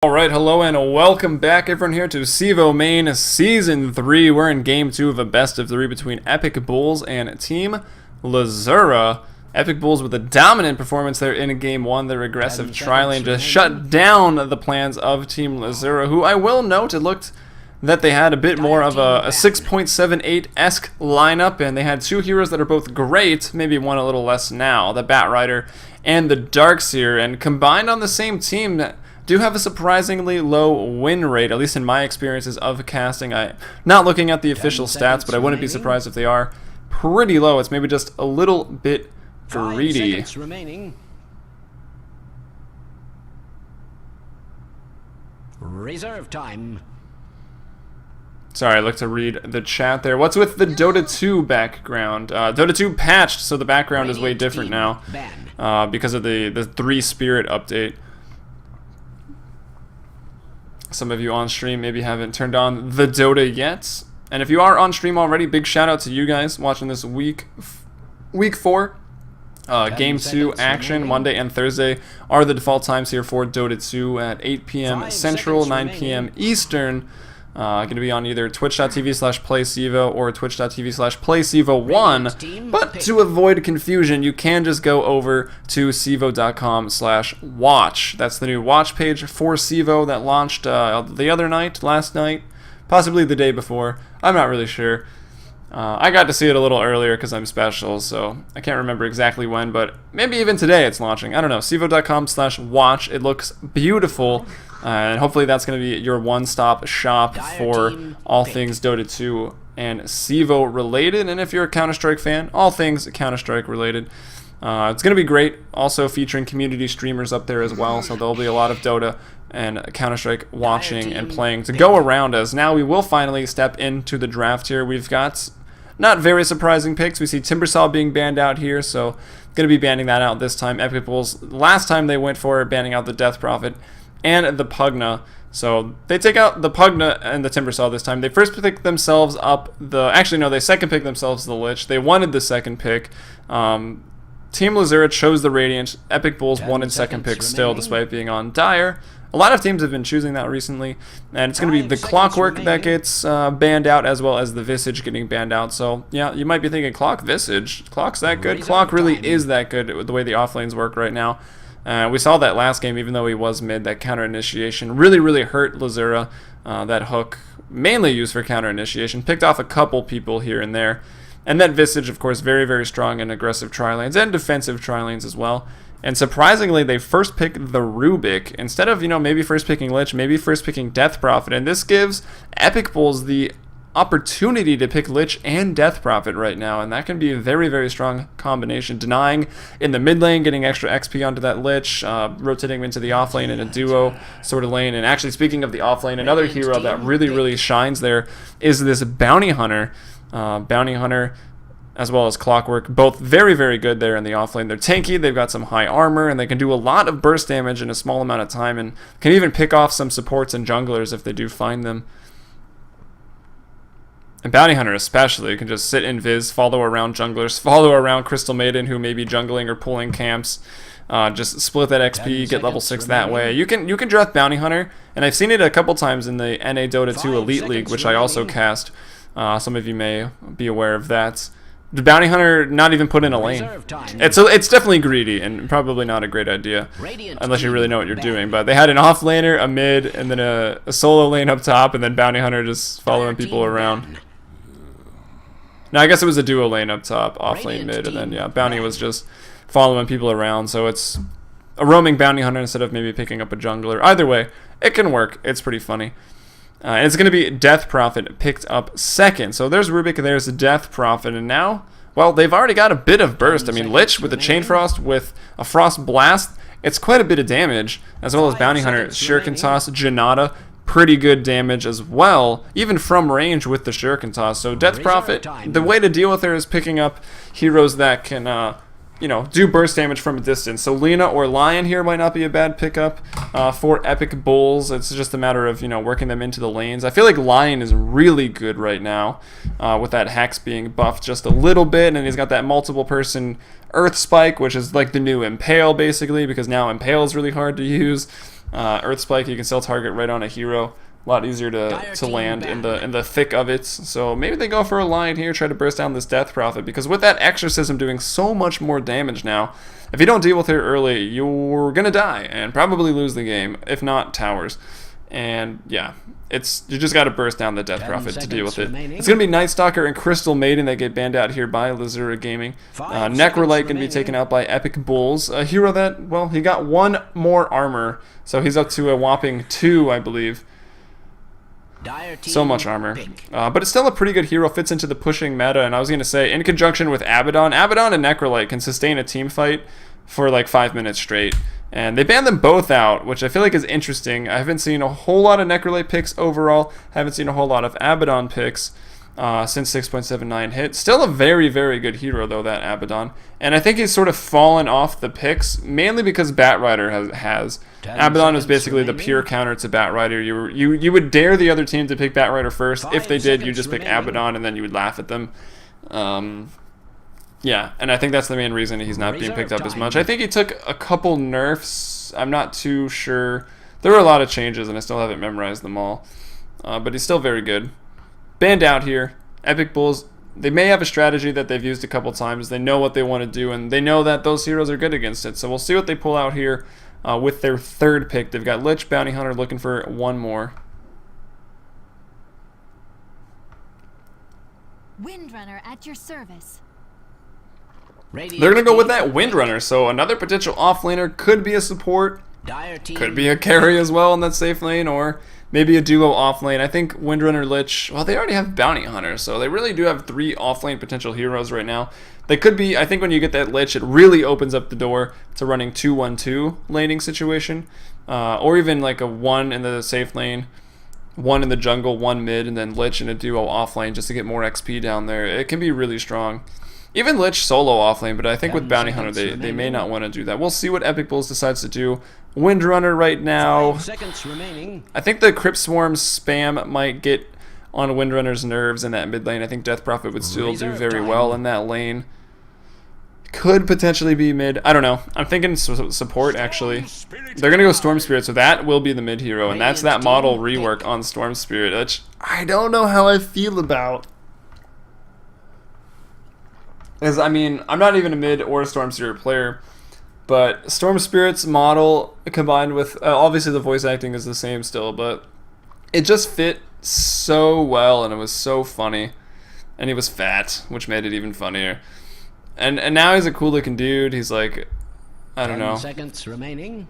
Alright, hello and welcome back everyone here to CEVO-Main Season 3. We're in Game 2 of a best of 3 between Epic Bulls and Team Lzuruha. Epic Bulls with a dominant performance there in Game 1. Their aggressive tri-lane just shut down the plans of Team Lzuruha, who I will note it looked that they had a bit more of a 6.78-esque lineup, and they had two heroes that are both great, maybe one a little less now, the Batrider and the Darkseer, and combined on the same team do have a surprisingly low win rate, at least in my experiences of casting. I'm not looking at the official stats, but I wouldn't be surprised if they are pretty low. It's maybe just a little bit greedy. Reserve time. Sorry, I looked to read the chat there. What's with the Dota 2 background? Dota 2 patched, so the background is way different now because of the 3 Spirit update. Some of you on stream maybe haven't turned on the Dota yet. And if you are on stream already, big shout out to you guys watching this week 4. Game 2 action, Monday and Thursday are the default times here for Dota 2 at 8 p.m. Central, 9 p.m. Eastern. Going to be on either twitch.tv/playcevo or twitch.tv/playcevo1. But to avoid confusion, you can just go over to cevo.com/watch. That's the new watch page for CEVO that launched the other night, last night, possibly the day before. I'm not really sure. I got to see it a little earlier because I'm special, so I can't remember exactly when, but maybe even today it's launching. I don't know. cevo.com/watch. It looks beautiful, and hopefully that's going to be your one-stop shop for all things Dota 2 and CEVO related. And if you're a Counter-Strike fan, all things Counter-Strike related. It's going to be great. Also featuring community streamers up there as well, so there'll be a lot of Dota and Counter-Strike watching and playing to go around us. Now we will finally step into the draft here. We've got not very surprising picks. We see Timbersaw being banned out here, so going to be banning that out this time. Epic Bulls, last time they went for banning out the Death Prophet and the Pugna. So they take out the Pugna and the Timbersaw this time. They first picked themselves up they second picked themselves the Lich. They wanted the second pick. Team Lzuruha chose the Radiant. Epic Bulls wanted second pick still, despite being on Dire. A lot of teams have been choosing that recently, and it's going to be the Clockwork that gets banned out, as well as the Visage getting banned out. So, yeah, you might be thinking, Clock, Visage? Clock's that good? Clock really is that good with the way the offlanes work right now. We saw that last game, even though he was mid, that counter initiation really, really hurt Lzuruha. That hook, mainly used for counter initiation, picked off a couple people here and there. And that Visage, of course, very, very strong in aggressive tri-lanes and defensive tri-lanes as well. And surprisingly, they first pick the Rubik instead of, maybe first picking Lich, maybe first picking Death Prophet. And this gives Epic Bulls the opportunity to pick Lich and Death Prophet right now. And that can be a very, very strong combination. Denying in the mid lane, getting extra XP onto that Lich, rotating him into the off lane in a duo sort of lane. And actually, speaking of the off lane, another hero that really, really shines there is this Bounty Hunter. Bounty Hunter as well as Clockwork, both very, very good there in the offlane. They're tanky, they've got some high armor, and they can do a lot of burst damage in a small amount of time, and can even pick off some supports and junglers if they do find them. And Bounty Hunter especially can just sit in Viz, follow around junglers, follow around Crystal Maiden who may be jungling or pulling camps, just split that XP, get level 6 that way. You can draft Bounty Hunter, and I've seen it a couple times in the NA Dota 2 Elite League, which I also cast. Some of you may be aware of that. The Bounty Hunter not even put in a lane. It's definitely greedy and probably not a great idea unless you really know what you're doing. But they had an off laner, a mid, and then a solo lane up top, and then Bounty Hunter just following people around. Now I guess it was a duo lane up top, off lane mid, and then yeah, Bounty was just following people around. So it's a roaming Bounty Hunter instead of maybe picking up a jungler. Either way, it can work. It's pretty funny. And it's going to be Death Prophet picked up second. So there's Rubik, there's the Death Prophet, and now, well, they've already got a bit of burst. I mean, Lich with the Chain Frost, with a Frost Blast, it's quite a bit of damage, as well as Bounty Hunter, Shuriken Toss, Janata, pretty good damage as well, even from range with the Shuriken Toss. So Death Prophet, the way to deal with her is picking up heroes that can do burst damage from a distance. So Lina or Lion here might not be a bad pickup for Epic Bulls. It's just a matter of, working them into the lanes. I feel like Lion is really good right now with that Hex being buffed just a little bit, and he's got that multiple person Earth Spike, which is like the new Impale basically, because now Impale is really hard to use. Earth Spike, you can still target right on a hero. A lot easier to land in the thick of it. So maybe they go for a line here, try to burst down this Death Prophet, because with that Exorcism doing so much more damage now, if you don't deal with it early, you're gonna die and probably lose the game, if not towers. And yeah, you just got to burst down the Death Prophet to deal with it. It's going to be Night Stalker and Crystal Maiden that get banned out here by Lzuruha Gaming. Necrolite going to be taken out by Epic Bulls, a hero that, well, he got 1 more armor, so he's up to a whopping 2, I believe. So much armor. But it's still a pretty good hero, fits into the pushing meta, and I was going to say, in conjunction with Abaddon and Necrolite can sustain a team fight for like 5 minutes straight. And they banned them both out, which I feel like is interesting. I haven't seen a whole lot of Necrolite picks overall. Haven't seen a whole lot of Abaddon picks since 6.79 hit. Still a very, very good hero, though, that Abaddon. And I think he's sort of fallen off the picks, mainly because Batrider has. Abaddon was basically the pure counter to Batrider. You would dare the other team to pick Batrider first. If they did, you just pick Abaddon, and then you would laugh at them. Yeah, and I think that's the main reason he's not being picked up as much. I think he took a couple nerfs. I'm not too sure. There were a lot of changes, and I still haven't memorized them all. But he's still very good. Banned out here. Epic Bulls, they may have a strategy that they've used a couple times. They know what they want to do, and they know that those heroes are good against it. So we'll see what they pull out here with their 3rd pick. They've got Lich, Bounty Hunter looking for 1 more. Windrunner at your service. They're going to go with that Windrunner, so another potential offlaner could be a support, could be a carry as well in that safe lane, or maybe a duo offlane. I think Windrunner, Lich, well, they already have Bounty Hunter, so they really do have 3 offlane potential heroes right now. They could be, I think when you get that Lich, it really opens up the door to running 2-1-2 laning situation, or even like a 1 in the safe lane, 1 in the jungle, 1 mid, and then Lich in a duo offlane just to get more XP down there. It can be really strong. Even Lich solo offlane, but I think with Bounty Hunter they may not want to do that. We'll see what Epic Bulls decides to do. Windrunner right now. I think the Crypt Swarm spam might get on Windrunner's nerves in that mid lane. I think Death Prophet would still do very well in that lane. Could potentially be mid. I don't know. I'm thinking support, actually. They're going to go Storm Spirit, so that will be the mid hero, and that's that model rework on Storm Spirit, which I don't know how I feel about. Because, I mean, I'm not even a mid or a Storm Spirit player, but Storm Spirit's model combined with, obviously the voice acting is the same still, but it just fit so well, and it was so funny. And he was fat, which made it even funnier. And now he's a cool looking dude. He's like, I don't know. 10 seconds remaining.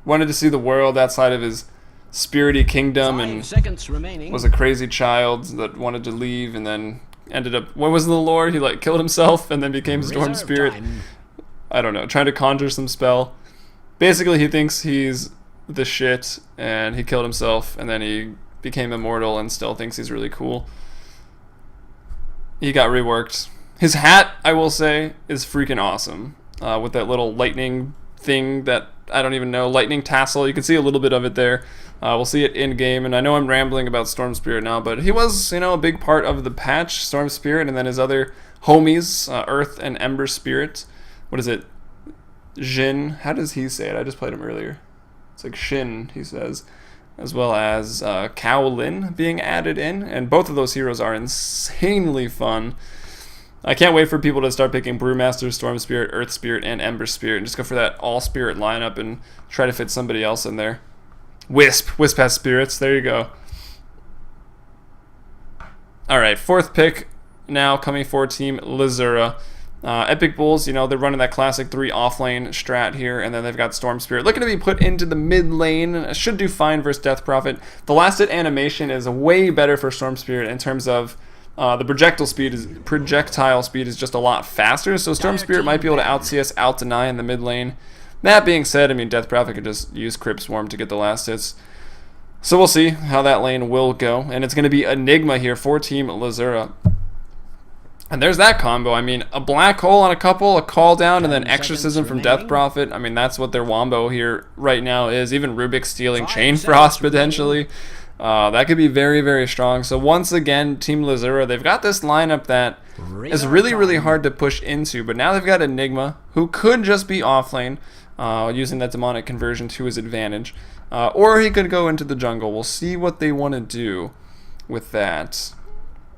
Wanted to see the world outside of his spirity kingdom, 5 and seconds remaining. was a crazy child that wanted to leave, and then ended up, what was the lore? He like killed himself and then became Storm Spirit. I don't know, trying to conjure some spell. Basically, he thinks he's the shit, and he killed himself, and then he became immortal and still thinks he's really cool. He got reworked. His hat, I will say, is freaking awesome. With that little lightning thing that, I don't even know, lightning tassel. You can see a little bit of it there. We'll see it in game, and I know I'm rambling about Storm Spirit now, but he was, a big part of the patch, Storm Spirit, and then his other homies, Earth and Ember Spirit. What is it? Jin. How does he say it? I just played him earlier. It's like Shin, he says. As well as Kowlin being added in, and both of those heroes are insanely fun. I can't wait for people to start picking Brewmaster, Storm Spirit, Earth Spirit, and Ember Spirit, and just go for that all-spirit lineup and try to fit somebody else in there. Wisp has spirits, there you go. Alright, 4th pick now coming for Team Lzuruha. Epic Bulls, they're running that classic 3 offlane strat here, and then they've got Storm Spirit looking to be put into the mid lane. Should do fine versus Death Prophet. The last hit animation is way better for Storm Spirit in terms of the projectile speed is just a lot faster, so Storm Spirit might be able to out-CS, out-deny in the mid lane. That being said, Death Prophet could just use Crypt Swarm to get the last hits. So we'll see how that lane will go, and it's going to be Enigma here for Team Lzuruha. And there's that combo. A Black Hole on a couple, a Call Down, and then Exorcism from Death Prophet. That's what their wombo here right now is. Even Rubik stealing Chain Frost potentially. That could be very, very strong. So once again, Team Lzuruha, they've got this lineup that is really, really hard to push into. But now they've got Enigma, who could just be offlane, using that demonic conversion to his advantage. Or he could go into the jungle. We'll see what they want to do with that.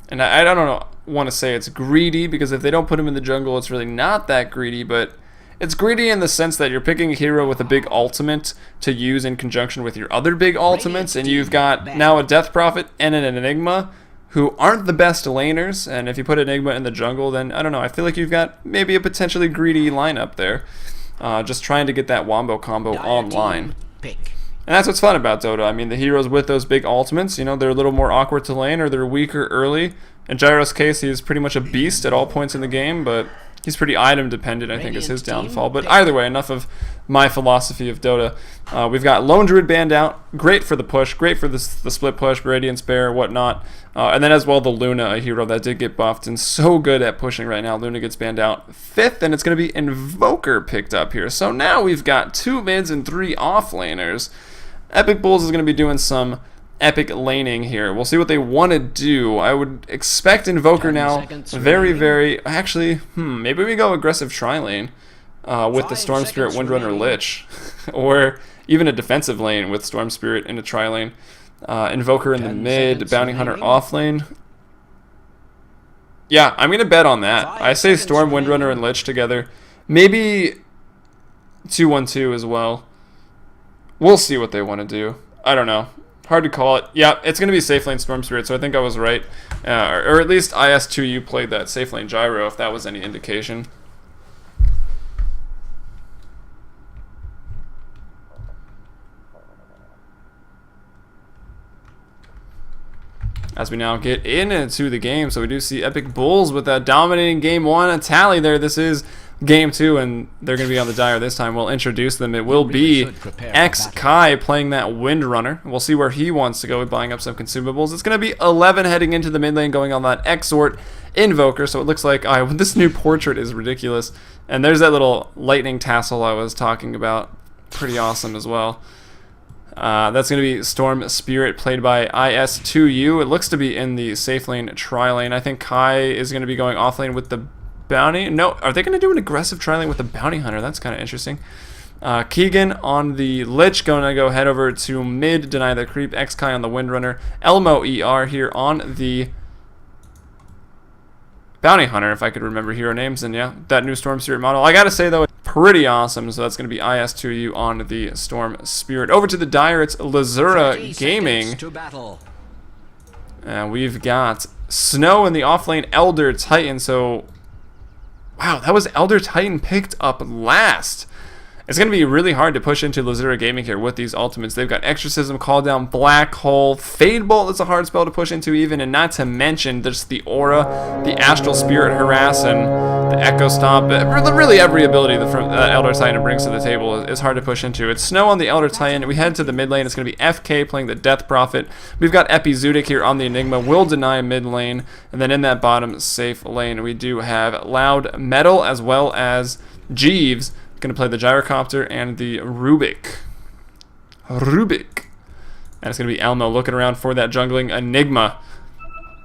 And I don't want to say it's greedy, because if they don't put him in the jungle, it's really not that greedy, but it's greedy in the sense that you're picking a hero with a big ultimate to use in conjunction with your other big ultimates, and you've got now a Death Prophet and an Enigma who aren't the best laners, and if you put Enigma in the jungle, then, I don't know, I feel like you've got maybe a potentially greedy lineup there. Just trying to get that wombo combo online. And that's what's fun about Dota. I mean, the heroes with those big ultimates, you know, they're a little more awkward to lane, or they're weaker early. In Gyro's case, he's pretty much a beast at all points in the game, but he's pretty item dependent, I think, is his downfall. But either way, enough of my philosophy of Dota. We've got Lone Druid banned out. Great for the push. Great for the split push, Radiant Spare, whatnot. And then as well, the Luna, a hero that did get buffed and so good at pushing right now. Luna gets banned out 5th, and it's going to be Invoker picked up here. So now we've got 2 mids and 3 offlaners. Epic Bulls is going to be doing some epic laning here. We'll see what they want to do. I would expect Invoker now very... Actually, maybe we go aggressive tri-lane with the Storm Spirit, Windrunner, Lich. Or even a defensive lane with Storm Spirit in a tri-lane. Invoker in the mid, Bounty Hunter off lane. Yeah, I'm going to bet on that. I say Storm, Windrunner, and Lich together. Maybe 2-1-2 as well. We'll see what they want to do. I don't know. Hard to call it. Yeah, it's going to be safe lane Storm Spirit, so I think I was right. Or at least IS2U played that safe lane Gyro, if that was any indication. As we now get into the game, so we do see Epic Bulls with that dominating game 1, a tally there. This is game 2, and they're going to be on the Dire this time. We'll introduce them. It will be X-Kai playing that Windrunner. We'll see where he wants to go with buying up some consumables. It's going to be 11 heading into the mid lane, going on that Exort Invoker. So it looks like this new portrait is ridiculous. And there's that little lightning tassel I was talking about. Pretty awesome as well. That's going to be Storm Spirit played by IS2U. It looks to be in the safe lane tri-lane. I think Kai is going to be going off lane with the Bounty. No, are they going to do an aggressive tri-lane with the Bounty Hunter? That's kind of interesting. Keegan on the Lich, going to go head over to mid, deny the creep. X-Kai on the Windrunner. Elmo ER here on the Bounty Hunter, if I could remember hero names. And yeah, that new Storm Spirit model. I got to say, though, it's pretty awesome. So that's going to be IS2U on the Storm Spirit. Over to the Dire, it's Lzuruha Gaming. And we've got Snow in the offlane, Elder Titan. So, wow, that was Elder Titan picked up last. It's going to be really hard to push into Lzuruha Gaming here with these ultimates. They've got Exorcism, Call Down, Black Hole, Fade Bolt. That's a hard spell to push into even, and not to mention just the Aura, the Astral Spirit Harass, and the Echo Stomp. Really every ability that Elder Titan brings to the table is hard to push into. It's Snow on the Elder Titan. We head to the mid lane. It's going to be FK playing the Death Prophet. We've got Epizudic here on the Enigma. Will deny mid lane. And then in that bottom safe lane, we do have Loud Metal as well as Jeeves. Going to play the Gyrocopter and the Rubik. And it's going to be Elmo looking around for that jungling Enigma,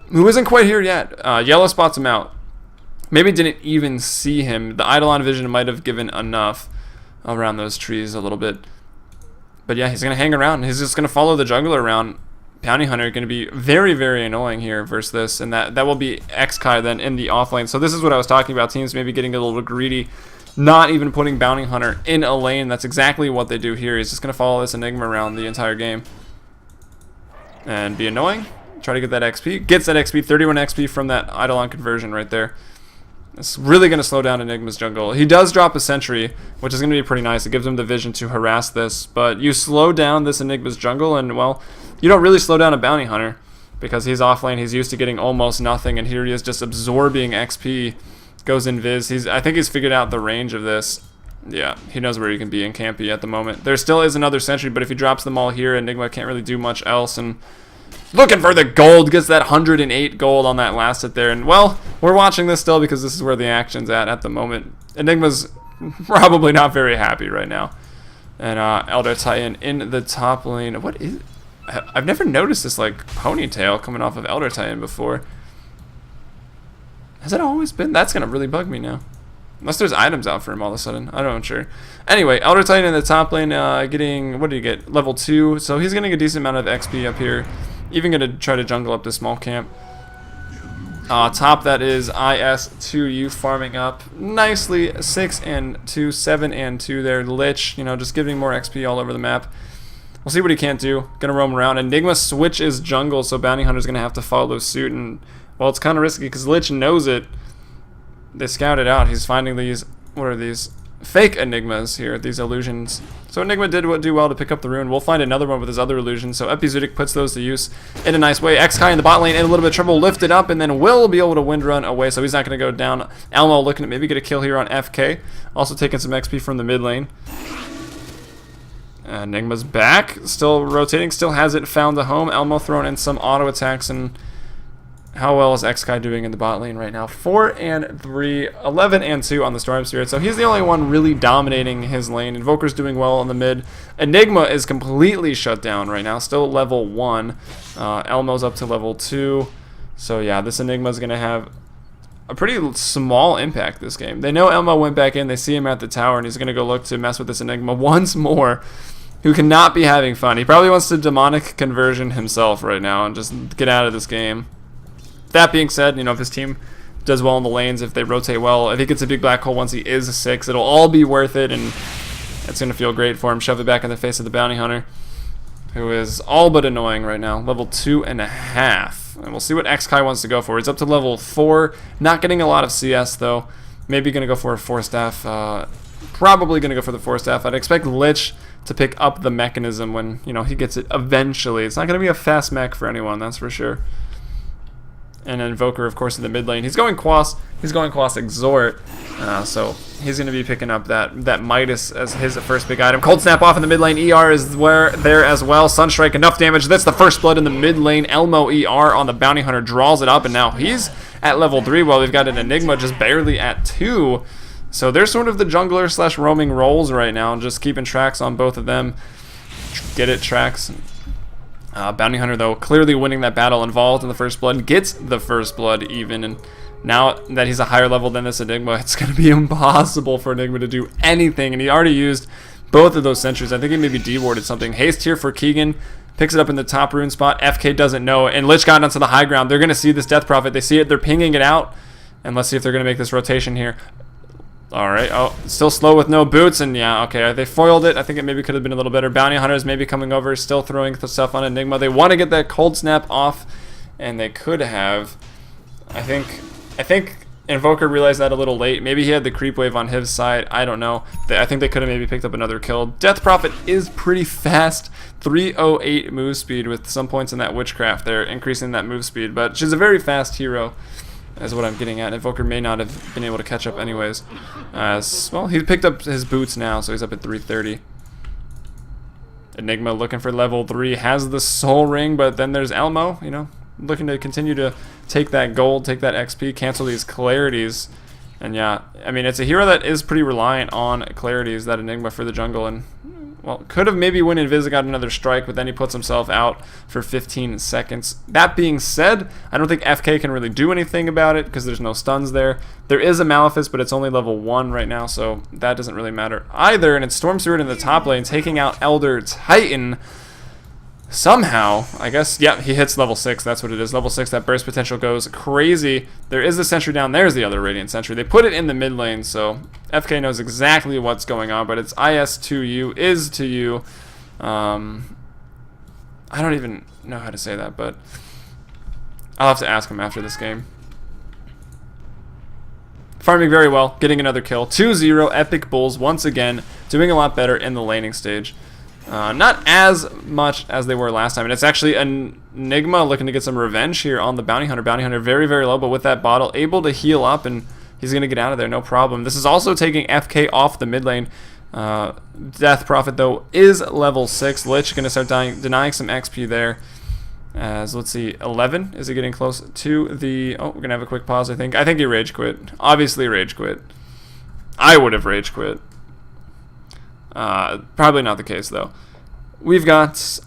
who isn't quite here yet. Yellow spots him out. Maybe didn't even see him. The Eidolon vision might have given enough around those trees a little bit. But yeah, he's going to hang around. He's just going to follow the jungler around. Bounty Hunter going to be very, very annoying here versus this. And that will be X-Kai then in the offlane. So this is what I was talking about. Teams maybe getting a little greedy. Not even putting Bounty Hunter in a lane. That's exactly what they do here. He's just going to follow this Enigma around the entire game. And be annoying. Try to get that XP. Gets that XP. 31 XP from that Eidolon conversion right there. It's really going to slow down Enigma's jungle. He does drop a sentry, which is going to be pretty nice. It gives him the vision to harass this. But you slow down this Enigma's jungle, and, well, you don't really slow down a Bounty Hunter. Because he's off lane. He's used to getting almost nothing. And here he is just absorbing XP. Goes invis. I think he's figured out the range of this. Yeah, he knows where he can be and can't be at the moment. There still is another sentry, but if he drops them all here, Enigma can't really do much else. And looking for the gold, gets that 108 gold on that last hit there. And, well, we're watching this still because this is where the action's at the moment. Enigma's probably not very happy right now. And Elder Titan in the top lane. What is... I've never noticed this, like, ponytail coming off of Elder Titan before. Has it always been? That's going to really bug me now. Unless there's items out for him all of a sudden. I don't know, sure. Anyway, Elder Titan in the top lane getting, what did he get? Level 2. So he's getting a decent amount of XP up here. Even going to try to jungle up this small camp. Top, that is IS2U farming up nicely. 6 and 2, 7 and 2 there. Lich, you know, just giving more XP all over the map. We'll see what he can't do. Gonna roam around. Enigma switches jungle, so Bounty Hunter's gonna have to follow suit. And, well, it's kind of risky because Lich knows it. They scout it out. He's finding these, what are these? Fake Enigmas here, these illusions. So Enigma did do well to pick up the rune. We'll find another one with his other illusions. So Epizudic puts those to use in a nice way. Xkai in the bot lane in a little bit of trouble, lifted up, and then will be able to wind run away. So he's not going to go down. Elmo looking to maybe get a kill here on FK. Also taking some XP from the mid lane. Enigma's back, still rotating, still hasn't found a home. Elmo throwing in some auto attacks, and how well is Xkai doing in the bot lane right now? 4 and 3, 11 and 2 on the Storm Spirit. So he's the only one really dominating his lane. Invoker's doing well on the mid. Enigma is completely shut down right now, still level 1. Elmo's up to level 2. So yeah, this Enigma is going to have a pretty small impact this game. They know Elmo went back in, they see him at the tower, and he's going to go look to mess with this Enigma once more, who cannot be having fun. He probably wants to demonic conversion himself right now and just get out of this game. That being said, you know, if his team does well in the lanes, if they rotate well, if he gets a big black hole once he is a 6, it'll all be worth it, and it's going to feel great for him. Shove it back in the face of the Bounty Hunter, who is all but annoying right now. Level 2.5. And we'll see what Xkai wants to go for. He's up to level 4. Not getting a lot of CS, though. Maybe going to go for a 4-staff. Probably going to go for the 4-staff. I'd expect Lich to pick up the mechanism when, you know, he gets it eventually. It's not going to be a fast mech for anyone, that's for sure. And Invoker, of course, in the mid lane. He's going Quas. He's going Quas Exhort. So he's going to be picking up that Midas as his first big item. Cold Snap off in the mid lane. ER is there as well. Sunstrike, enough damage. That's the first blood in the mid lane. Elmo ER on the Bounty Hunter draws it up, and now he's at level 3 while we've got an Enigma just barely at 2. So they're sort of the jungler slash roaming roles right now, and just keeping tracks on both of them. Get it, tracks. Bounty Hunter, though, clearly winning that battle, involved in the first blood, gets the first blood even, and now that he's a higher level than this Enigma, it's going to be impossible for Enigma to do anything, and he already used both of those sentries. I think he maybe dewarded something. Haste here for Keegan, picks it up in the top rune spot. FK doesn't know, and Lich got onto the high ground. They're going to see this Death Prophet. They see it, they're pinging it out, and let's see if they're going to make this rotation here. Alright, oh, still slow with no boots, and yeah, okay, they foiled it. I think it maybe could have been a little better. Bounty Hunters maybe coming over, still throwing the stuff on Enigma. They want to get that Cold Snap off, and they could have. I think Invoker realized that a little late. Maybe he had the creep wave on his side. I don't know. I think they could have maybe picked up another kill. Death Prophet is pretty fast. 308 move speed with some points in that Witchcraft there, increasing that move speed, but she's a very fast hero, is what I'm getting at. Invoker may not have been able to catch up anyways. Well, he picked up his boots now, so he's up at 330. Enigma looking for level 3, has the soul ring, but then there's Elmo, you know, looking to continue to take that gold, take that XP, cancel these clarities. And yeah, I mean, it's a hero that is pretty reliant on clarities, that Enigma, for the jungle, and well, could have maybe when Invis got another strike, but then he puts himself out for 15 seconds. That being said, I don't think FK can really do anything about it because there's no stuns there. There is a Malefice, but it's only level 1 right now, so that doesn't really matter either. And it's Storm Spirit in the top lane taking out Elder Titan. Somehow, I guess, yeah, he hits level 6, that's what it is. Level 6, that burst potential goes crazy. There is the sentry down, there's the other Radiant Sentry. They put it in the mid lane, so FK knows exactly what's going on, but it's IS2U, is to you. I don't even know how to say that, but I'll have to ask him after this game. Farming very well, getting another kill. 2-0, Epic Bulls once again, doing a lot better in the laning stage. Not as much as they were last time, and it's actually an Enigma looking to get some revenge here on the Bounty Hunter. Bounty Hunter very, very low, but with that bottle, able to heal up, and he's going to get out of there, no problem. This is also taking FK off the mid lane. Death Prophet, though, is level 6. Lich going to start denying some XP there. As, let's see, 11? Is he getting close to the... Oh, we're going to have a quick pause, I think. I think he rage quit. Obviously rage quit. I would have rage quit. Probably not the case, though. We've got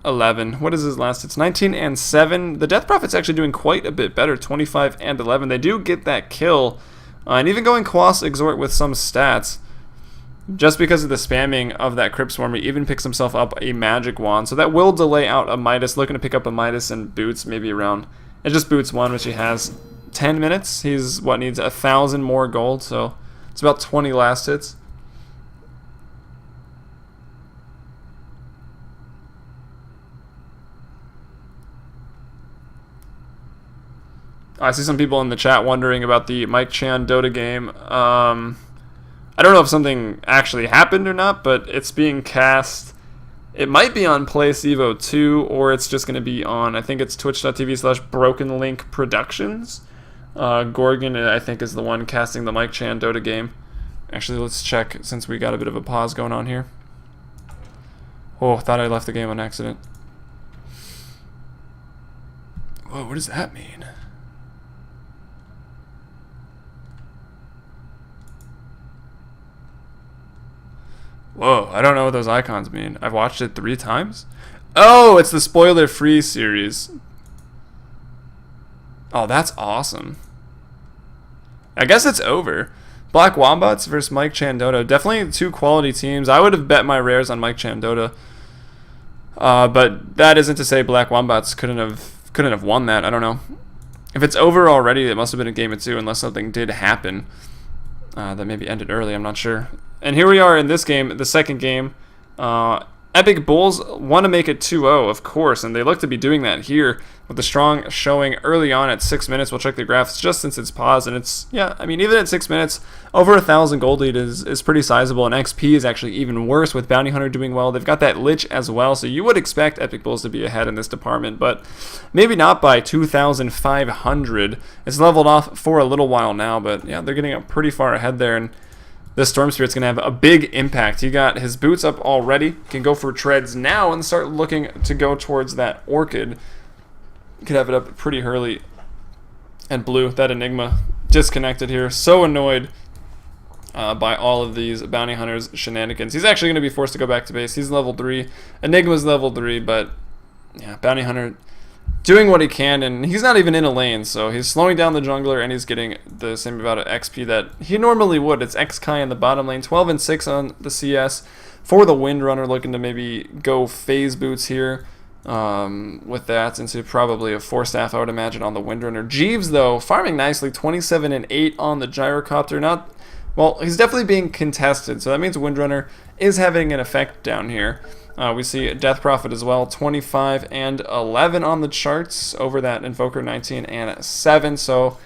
11. What is his last? It's 19 and 7. The Death Prophet's actually doing quite a bit better, 25 and 11. They do get that kill And even going Quas Exhort with some stats. Just because of the spamming of that Crypt Swarm, he even picks himself up a Magic Wand. So that will delay out a Midas. Looking to pick up a Midas and Boots maybe around... It just Boots 1, which he has 10 minutes. He's, what, needs 1,000 more gold. So it's about 20 last hits. I see some people in the chat wondering about the Mike Chan Dota game. I don't know if something actually happened or not, but it's being cast. It might be on Play CEVO-2, or it's just going to be on, I think it's twitch.tv/BrokenLink Productions. Gorgon, I think, is the one casting the Mike Chan Dota game. Actually, let's check since we got a bit of a pause going on here. Oh, thought I left the game on accident. Whoa, what does that mean? Whoa, I don't know what those icons mean. I've watched it 3 times? Oh, it's the spoiler-free series. Oh, that's awesome. I guess it's over. Black Wombats versus Mike Chan Dota. Definitely 2 quality teams. I would have bet my rares on Mike Chan Dota. But that isn't to say Black Wombats couldn't have won that. I don't know. If it's over already, it must have been a game of 2 unless something did happen. That maybe ended early, I'm not sure. And here we are in this game, the second game. Epic Bulls want to make it 2-0, of course, and they look to be doing that here with a strong showing early on at 6 minutes. We'll check the graphs just since it's paused, and it's, yeah, I mean, even at 6 minutes, over 1,000 gold lead is pretty sizable, and XP is actually even worse with Bounty Hunter doing well. They've got that Lich as well, so you would expect Epic Bulls to be ahead in this department, but maybe not by 2,500. It's leveled off for a little while now, but yeah, they're getting up pretty far ahead there, and this Storm Spirit's going to have a big impact. He got his boots up already. Can go for treads now and start looking to go towards that Orchid. Could have it up pretty early. And blue, that Enigma, disconnected here. So annoyed by all of these Bounty Hunters shenanigans. He's actually going to be forced to go back to base. He's level 3. Enigma's level 3, but yeah, Bounty Hunter doing what he can, and he's not even in a lane, so he's slowing down the jungler, and he's getting the same amount of XP that he normally would. It's X-Kai in the bottom lane, 12 and 6 on the CS for the Windrunner, looking to maybe go phase boots here with that into probably a 4-staff, I would imagine, on the Windrunner. Jeeves, though, farming nicely, 27 and 8 on the Gyrocopter. Not, well, he's definitely being contested, so that means Windrunner is having an effect down here. We see Death Prophet as well, 25 and 11 on the charts, over that Invoker 19 and 7, so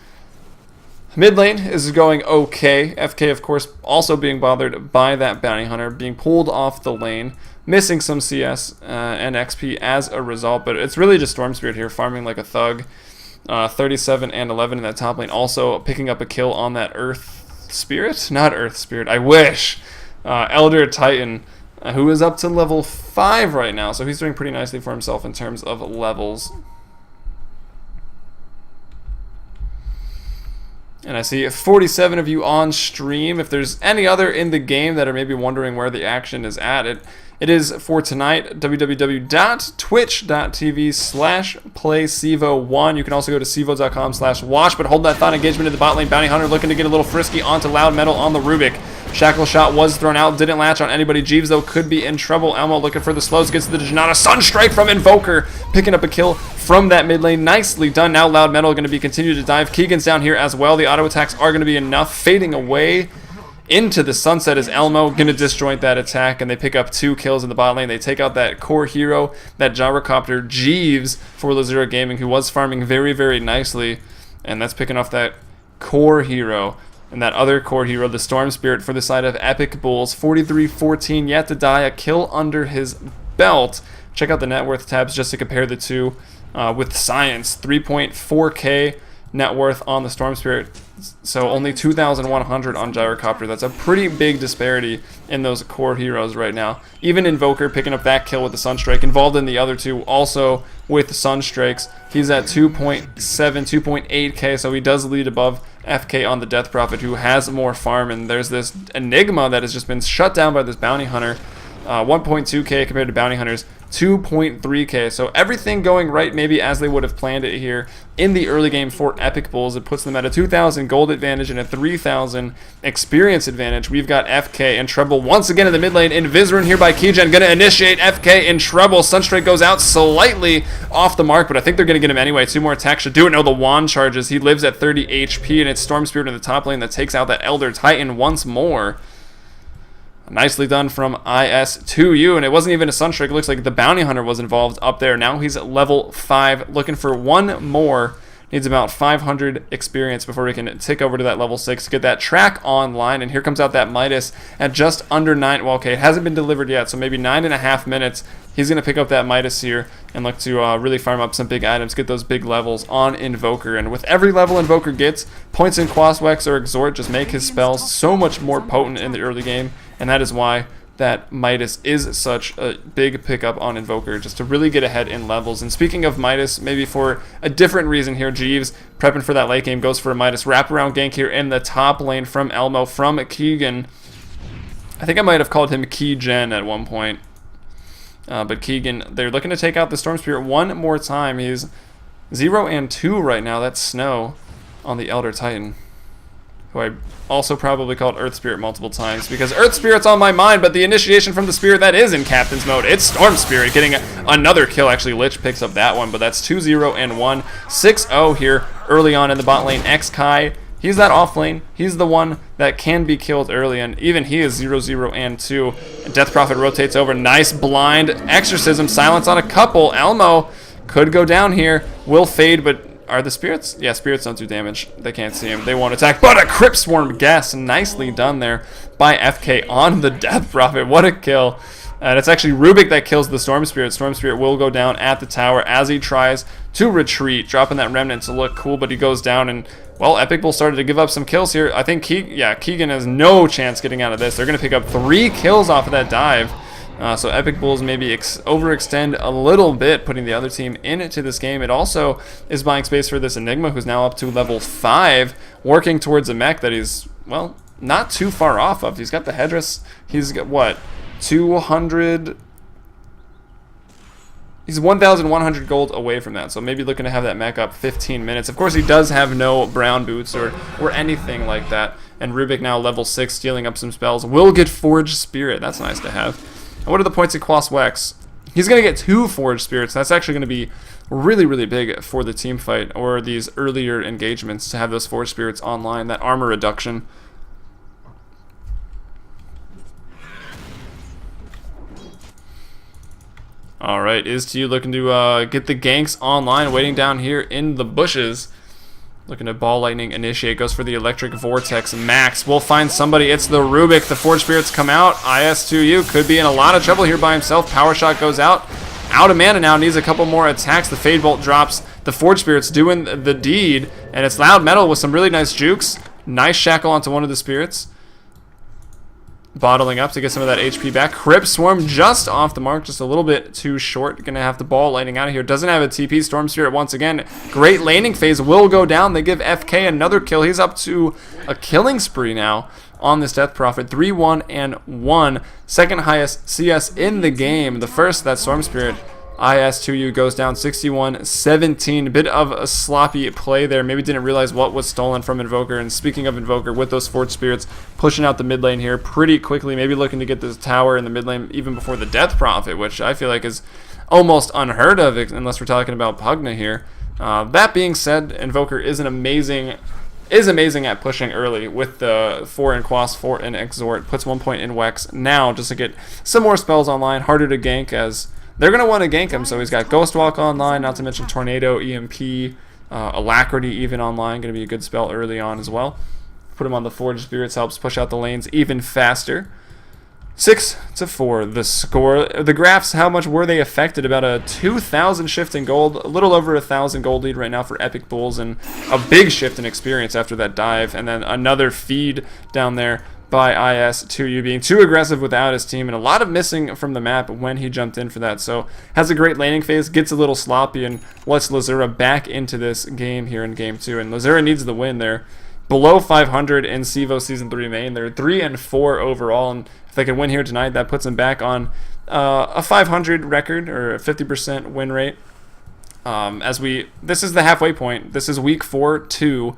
mid lane is going okay. FK, of course, also being bothered by that Bounty Hunter, being pulled off the lane, missing some CS and XP as a result, but it's really just Storm Spirit here, farming like a thug. 37 and 11 in that top lane, also picking up a kill on that Earth Spirit? Not Earth Spirit, I wish. Elder Titan, who is up to level 5 right now, so he's doing pretty nicely for himself in terms of levels. And I see 47 of you on stream. If there's any other in the game that are maybe wondering where the action is at, it is for tonight, www.twitch.tv/playcevo1. You can also go to cevo.com/watch, but hold that thought. Engagement in the bot lane. Bounty Hunter looking to get a little frisky onto Loud Metal on the Rubik. Shackle shot was thrown out, didn't latch on anybody. Jeeves, though, could be in trouble. Elmo looking for the slows, gets the Janata. Sunstrike from Invoker, picking up a kill from that mid lane. Nicely done. Now Loud Metal going to be continued to dive. Keegan's down here as well. The auto attacks are going to be enough. Fading away into the sunset is Elmo, going to disjoint that attack, and they pick up 2 kills in the bot lane. They take out that core hero, that Gyrocopter Jeeves for Lzuruha Gaming, who was farming very, very nicely, and that's picking off that core hero. And that other core hero, the Storm Spirit, for the side of Epic Bulls, 43-14, yet to die, a kill under his belt. Check out the net worth tabs just to compare the two with Science. 3.4k net worth on the Storm Spirit, so only 2,100 on Gyrocopter. That's a pretty big disparity in those core heroes right now. Even Invoker picking up that kill with the Sunstrike, involved in the other two also with Sunstrikes. He's at 2.7, 2.8k, so he does lead above FK on the Death Prophet, who has more farm, and there's this Enigma that has just been shut down by this Bounty Hunter. 1.2k compared to Bounty Hunters 2.3k. So everything going right maybe as they would have planned it here in the early game for Epic Bulls. It puts them at a 2,000 gold advantage and a 3,000 experience advantage. We've got FK in trouble once again in the mid lane. Invisrun here by Keygen, going to initiate FK in trouble. Sunstrike goes out slightly off the mark, but I think they're going to get him anyway. 2 more attacks should do it. No, the wand charges. He lives at 30 HP, and it's Storm Spirit in the top lane that takes out that Elder Titan once more. Nicely done from IS2U, and it wasn't even a Sunstrike. It looks like the Bounty Hunter was involved up there. Now he's at level 5, looking for one more. Needs about 500 experience before we can tick over to that level 6, get that track online, and here comes out that Midas at just under 9. Well, okay, it hasn't been delivered yet, so maybe 9.5 minutes. He's going to pick up that Midas here and look to really farm up some big items, get those big levels on Invoker. And with every level Invoker gets, points in Quaswex or Exhort just make his spells so much more potent in the early game, and that is why that Midas is such a big pickup on Invoker, just to really get ahead in levels. And speaking of Midas, maybe for a different reason here, Jeeves prepping for that late game, goes for a Midas wraparound gank here in the top lane from Elmo, from Keegan. I think I might have called him Keygen at one point. But Keegan, they're looking to take out the Storm Spirit one more time. He's 0 and 2 right now. That's Snow on the Elder Titan, who I also probably called Earth Spirit multiple times because Earth Spirit's on my mind, but the initiation from the Spirit that is in Captain's mode, it's Storm Spirit getting another kill. Actually, Lich picks up that one, but that's 2-0 and 1. 6-0 here early on in the bot lane. X-Kai, he's that off lane. He's the one that can be killed early, and even he is 0-0 and 2. Death Prophet rotates over. Nice blind exorcism. Silence on a couple. Elmo could go down here. Will fade, but are the spirits? Yeah, spirits don't do damage. They can't see him. They won't attack. But a Crypt Swarm guess. Nicely done there by FK on the Death Prophet. What a kill. And it's actually Rubik that kills the Storm Spirit. Storm Spirit will go down at the tower as he tries to retreat, dropping that Remnant to look cool, but he goes down, and, well, Epic Bull started to give up some kills here. I think Keegan has no chance getting out of this. They're going to pick up 3 kills off of that dive. So Epic Bulls maybe overextend a little bit, putting the other team into this game. It also is buying space for this Enigma, who's now up to level 5, working towards a mech that he's, well, not too far off of. He's got the headdress. He's got, what, 200... He's 1,100 gold away from that, so maybe looking to have that mech up 15 minutes. Of course, he does have no brown boots or anything like that. And Rubik now level 6, stealing up some spells. Will get Forged Spirit. That's nice to have. And what are the points in Quaswex? He's going to get 2 Forged Spirits. That's actually going to be really, really big for the team fight or these earlier engagements to have those Forged Spirits online, that armor reduction. Alright, Is2U looking to get the ganks online, waiting down here in the bushes. Looking to Ball Lightning initiate, goes for the Electric Vortex Max. We'll find somebody. It's the Rubik. The Forge Spirits come out. IS2U could be in a lot of trouble here by himself. Power Shot goes out. Out of mana now, needs a couple more attacks. The Fade Bolt drops. The Forge Spirits doing the deed, and it's Loud Metal with some really nice jukes. Nice shackle onto one of the spirits. Bottling up to get some of that HP back. Crypt Swarm just off the mark, just a little bit too short. Gonna have the Ball Lightning out of here. Doesn't have a TP. Storm Spirit once again. Great laning phase will go down. They give FK another kill. He's up to a killing spree now on this Death Prophet. 3-1 and 1. Second highest CS in the game. The first, that Storm Spirit. IS2U goes down 61-17. A bit of a sloppy play there. Maybe didn't realize what was stolen from Invoker. And speaking of Invoker, with those Forged Spirits pushing out the mid lane here pretty quickly, maybe looking to get this tower in the mid lane even before the Death Prophet, which I feel like is almost unheard of unless we're talking about Pugna here. That being said, Invoker is amazing at pushing early with the 4 in Quas, 4 in Exhort. Puts 1 point in Wex now just to get some more spells online. Harder to gank as they're going to want to gank him, so he's got Ghost Walk online, not to mention Tornado, EMP, Alacrity even online, going to be a good spell early on as well. Put him on the Forged Spirits, helps push out the lanes even faster. 6-4, the score. The graphs, how much were they affected? About a 2,000 shift in gold, a little over 1,000 gold lead right now for Epic Bulls, and a big shift in experience after that dive, and then another feed down there by IS2U being too aggressive without his team, and a lot of missing from the map when he jumped in for that. So has a great laning phase, gets a little sloppy, and lets Lzuruha back into this game here in Game 2. And Lzuruha needs the win there. Below 500 in CEVO Season 3 main. They're 3 and 4 overall, and if they can win here tonight, that puts them back on a 500 record, or a 50% win rate. This is the halfway point. This is week 4-2.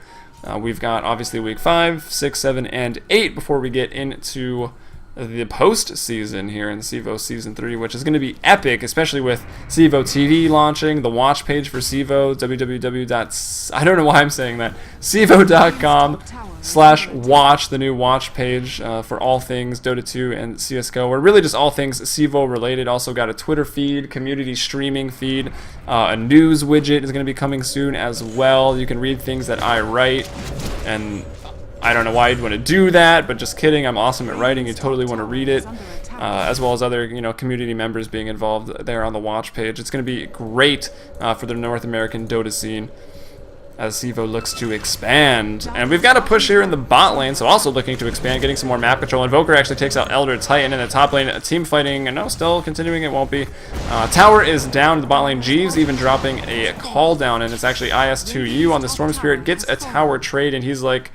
We've got obviously week 5, 6, 7, and 8 before we get into the postseason here in CEVO Season 3, which is going to be epic, especially with CEVO TV launching, the watch page for CEVO, I don't know why I'm saying that, CEVO.com/watch, the new watch page for all things Dota 2 and CSGO, or really just all things CEVO related. Also got a Twitter feed, community streaming feed, a news widget is going to be coming soon as well. You can read things that I write, and I don't know why you'd want to do that, but just kidding. I'm awesome at writing. You totally want to read it, as well as other, community members being involved there on the watch page. It's going to be great for the North American Dota scene as CEVO looks to expand. And we've got a push here in the bot lane, so also looking to expand, getting some more map control. Invoker actually takes out Elder Titan in the top lane. Team fighting, no, still continuing, it won't be. Tower is down in the bot lane. Jeeves even dropping a call down, and it's actually IS2U on the Storm Spirit. Gets a tower trade, and he's like,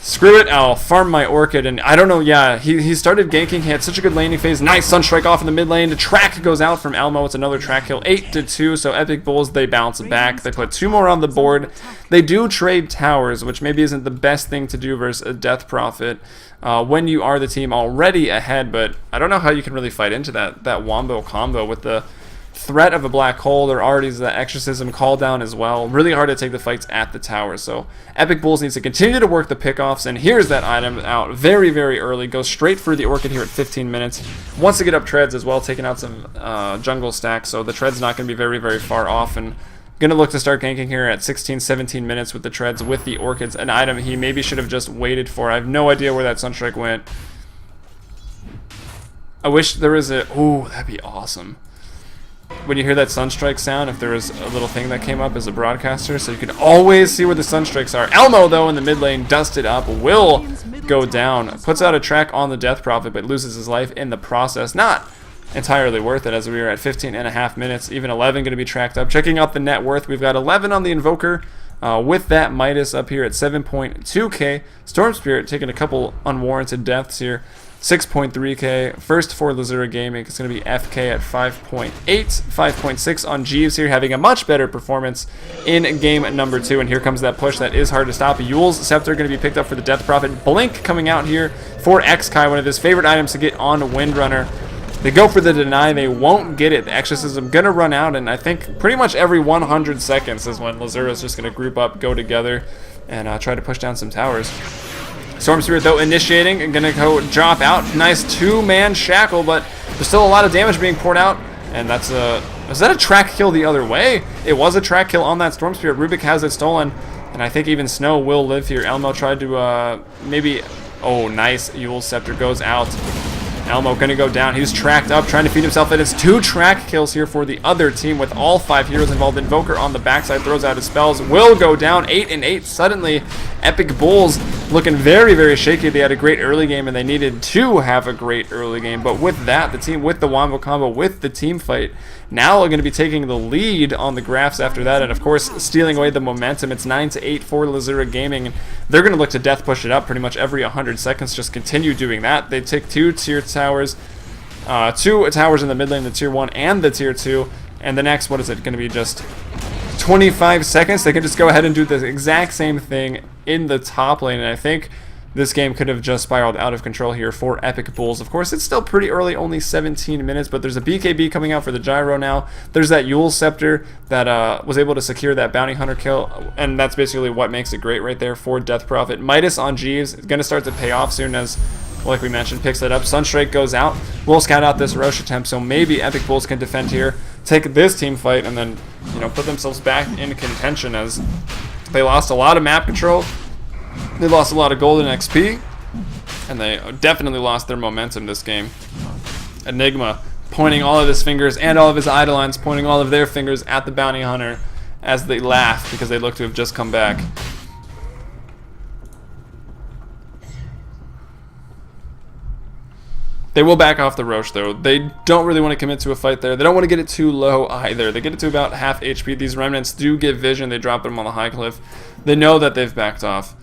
screw it, I'll farm my Orchid. And I don't know, yeah, he started ganking. He had such a good laning phase. Nice Sunstrike off in the mid lane. The track goes out from Elmo. It's another track kill, 8-2. So Epic Bulls, they bounce back. They put 2 more on the board. They do trade towers, which maybe isn't the best thing to do versus a Death Prophet when you are the team already ahead. But I don't know how you can really fight into that Wombo combo with the threat of a black hole. There already is that exorcism call down as well. Really hard to take the fights at the tower. So Epic Bulls needs to continue to work the pickoffs, and here's that item out very, very early. Goes straight for the Orchid here at 15 minutes. Wants to get up treads as well, taking out some jungle stacks, so the tread's not going to be very, very far off, and going to look to start ganking here at 16, 17 minutes with the treads, with the Orchids, an item he maybe should have just waited for. I have no idea where that Sunstrike went. I wish there was a... Ooh, that'd be awesome. When you hear that Sunstrike sound, if there was a little thing that came up as a broadcaster, so you could always see where the Sunstrikes are. Elmo, though, in the mid lane, dusted up, will go down. Puts out a track on the Death Prophet, but loses his life in the process. Not entirely worth it, as we are at 15.5 minutes. Even 11 going to be tracked up. Checking out the net worth, we've got 11 on the Invoker, with that Midas up here at 7.2k. Storm Spirit taking a couple unwarranted deaths here. 6.3k. First for Lzuruha Gaming, it's going to be FK at 5.8, 5.6 on Jeeves here, having a much better performance in game number 2. And here comes that push that is hard to stop. Yule's Scepter going to be picked up for the Death Prophet. Blink coming out here for XKai, one of his favorite items to get on Windrunner. They go for the deny, they won't get it. The Exorcism going to run out, and I think pretty much every 100 seconds is when Lzuruha is just going to group up, go together, and try to push down some towers. Storm Spirit, though, initiating and going to go drop out. Nice 2-man shackle, but there's still a lot of damage being poured out. And that's a... Was that a track kill the other way? It was a track kill on that Storm Spirit. Rubik has it stolen. And I think even Snow will live here. Elmo tried to maybe... Oh, nice. Yule's Scepter goes out. Elmo going to go down. He's tracked up, trying to feed himself. And it's 2 track kills here for the other team with all 5 heroes involved. Invoker on the backside throws out his spells. Will go down. 8-8. Suddenly, Epic Bulls looking very, very shaky. They had a great early game, and they needed to have a great early game. But with that, the team with the Wombo combo, with the team fight, now are going to be taking the lead on the graphs after that. And, of course, stealing away the momentum. It's 9-8 for Lzuruha Gaming. And they're going to look to death push it up pretty much every 100 seconds. Just continue doing that. They take 2 tier towers. 2 towers in the mid lane, the tier 1 and the tier 2. And the next, what is it, going to be just 25 seconds? They can just go ahead and do the exact same thing in the top lane. And I think this game could have just spiraled out of control here for Epic Bulls. Of course, it's still pretty early, only 17 minutes, but there's a BKB coming out for the Gyro now. There's that Yule Scepter that was able to secure that Bounty Hunter kill, and that's basically what makes it great right there for Death Prophet. Midas on Jeeves is going to start to pay off soon as, like we mentioned, picks that up. Sunstrike goes out. We'll scout out this Roche attempt, so maybe Epic Bulls can defend here, take this team fight, and then, put themselves back in contention, as they lost a lot of map control. They lost a lot of golden XP, and they definitely lost their momentum this game. Enigma pointing all of his fingers, and all of his Eidolons pointing all of their fingers at the Bounty Hunter as they laugh because they look to have just come back. They will back off the Roche, though. They don't really want to commit to a fight there. They don't want to get it too low either. They get it to about half HP. These Remnants do give vision. They drop them on the high cliff. They know that they've backed off.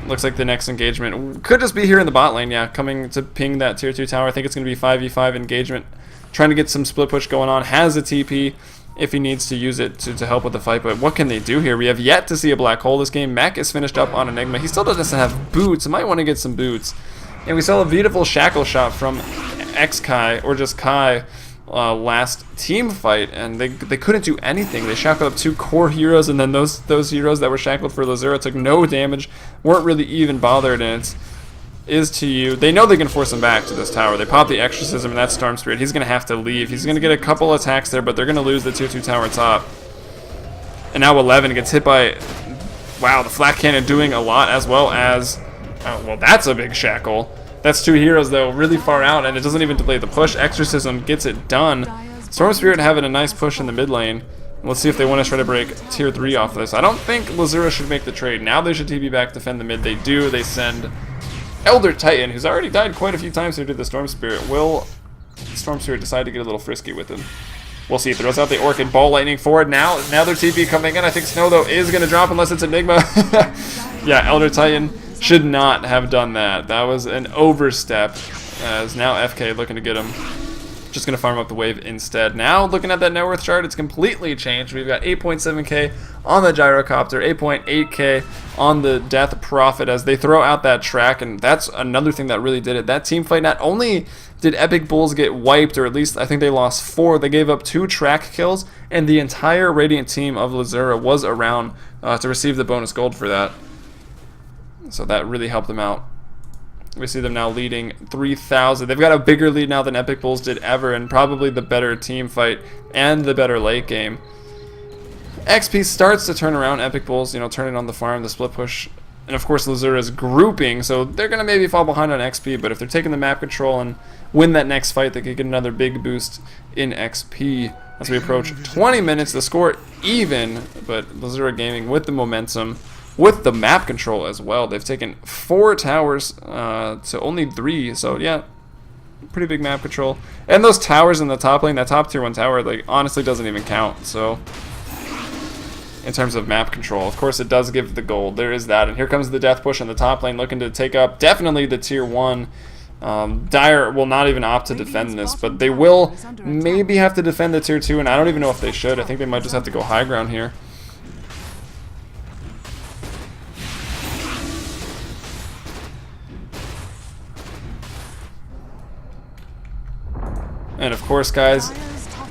Looks like the next engagement could just be here in the bot lane, yeah, coming to ping that tier 2 tower. I think it's going to be 5v5 engagement, trying to get some split push going on. Has a TP if he needs to use it to help with the fight, but what can they do here? We have yet to see a black hole this game. Mech is finished up on Enigma. He still doesn't have boots. Might want to get some boots. And we saw a beautiful shackle shot from Kai, or just Kai, last team fight, and they couldn't do anything. They shackled up 2 core heroes, and then those heroes that were shackled for Lzuruha took no damage, weren't really even bothered, and it's is to you. They know they can force him back to this tower. They pop the Exorcism, and that's Storm Spirit. He's going to have to leave. He's going to get a couple attacks there, but they're going to lose the tier 2 tower top. And now 11 gets hit by, wow, the Flat Cannon doing a lot, as well as, well, that's a big shackle. That's 2 heroes, though, really far out, and it doesn't even delay the push. Exorcism gets it done. Storm Spirit having a nice push in the mid lane. Let's see if they want to try to break tier 3 off this. I don't think Lzuruha should make the trade. Now they should TP back, defend the mid. They do. They send Elder Titan, who's already died quite a few times here to the Storm Spirit. Will Storm Spirit decide to get a little frisky with him? We'll see. Throws out the Orchid, Ball Lightning forward now. Now their TP coming in. I think Snow, though, is going to drop unless it's Enigma. Yeah, Elder Titan should not have done that. That was an overstep, as now FK looking to get him. Just going to farm up the wave instead. Now, looking at that net worth chart, it's completely changed. We've got 8.7k on the Gyrocopter, 8.8k on the Death Prophet as they throw out that track, and that's another thing that really did it. That team fight, not only did Epic Bulls get wiped, or at least I think they lost 4, they gave up 2 track kills, and the entire Radiant team of Lzuruha was around to receive the bonus gold for that. So that really helped them out. We see them now leading 3,000. They've got a bigger lead now than Epic Bulls did ever, and probably the better team fight and the better late game. XP starts to turn around. Epic Bulls, turning on the farm, the split push, and of course Lzuruha is grouping, so they're going to maybe fall behind on XP, but if they're taking the map control and win that next fight, they could get another big boost in XP. As we approach 20 minutes, the score even, but Lzuruha Gaming with the momentum, with the map control as well. They've taken 4 towers to only 3, so yeah, pretty big map control. And those towers in the top lane, that top tier 1 tower, like, honestly doesn't even count, so in terms of map control. Of course, it does give the gold. There is that. And here comes the death push in the top lane, looking to take up definitely the tier 1. Dire will not even opt to defend this, but they will maybe have to defend the tier 2, and I don't even know if they should. I think they might just have to go high ground here. And of course, guys,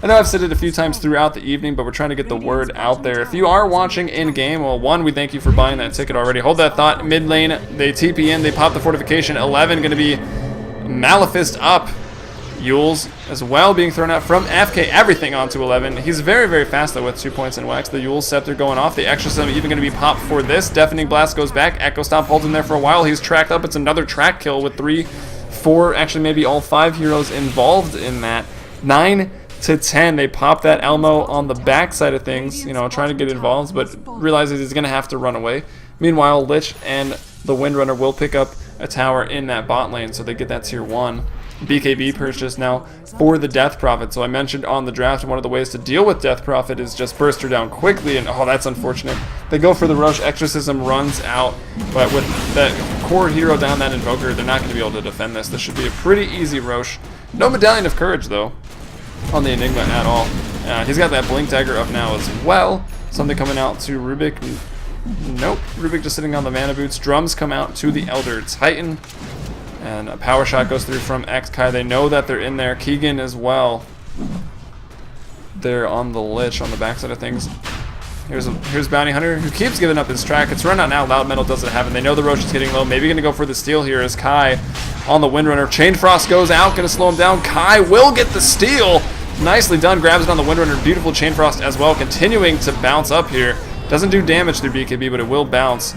I know I've said it a few times throughout the evening, but we're trying to get the word out there. If you are watching in-game, well, 1, we thank you for buying that ticket already. Hold that thought. Mid lane, they TP in, they pop the fortification. 11 going to be Malefist up. Yules as well being thrown out from FK. Everything onto 11. He's very, very fast, though, with 2 points in wax. The Yules Scepter going off. The Exorcism even going to be popped for this. Deafening Blast goes back. Echo Stomp holds him there for a while. He's tracked up. It's another track kill with 3, 4, actually maybe all 5 heroes involved in that. 9 to 10. They pop that Elmo on the back side of things, trying to get involved, but realizes he's going to have to run away. Meanwhile, Lich and the Windrunner will pick up a tower in that bot lane, so they get that tier 1. BKB purchase now for the Death Prophet. So I mentioned on the draft, one of the ways to deal with Death Prophet is just burst her down quickly, and oh, that's unfortunate. They go for the Roche. Exorcism runs out, but with that core hero down, that Invoker, they're not going to be able to defend this. This should be a pretty easy Roche. No Medallion of Courage, though, on the Enigma at all. He's got that Blink Dagger up now as well. Something coming out to Rubik. Nope. Rubik just sitting on the Mana Boots. Drums come out to the Elder Titan. And a power shot goes through from Kai. They know that they're in there. Keegan as well. They're on the Lich on the backside of things. Here's Bounty Hunter, who keeps giving up his track. It's run out now. Loud Metal doesn't have it. They know the Roche is getting low. Maybe going to go for the steal here as Kai on the Windrunner. Chain Frost goes out. Going to slow him down. Kai will get the steal. Nicely done. Grabs it on the Windrunner. Beautiful Chain Frost as well. Continuing to bounce up here. Doesn't do damage through BKB, but it will bounce.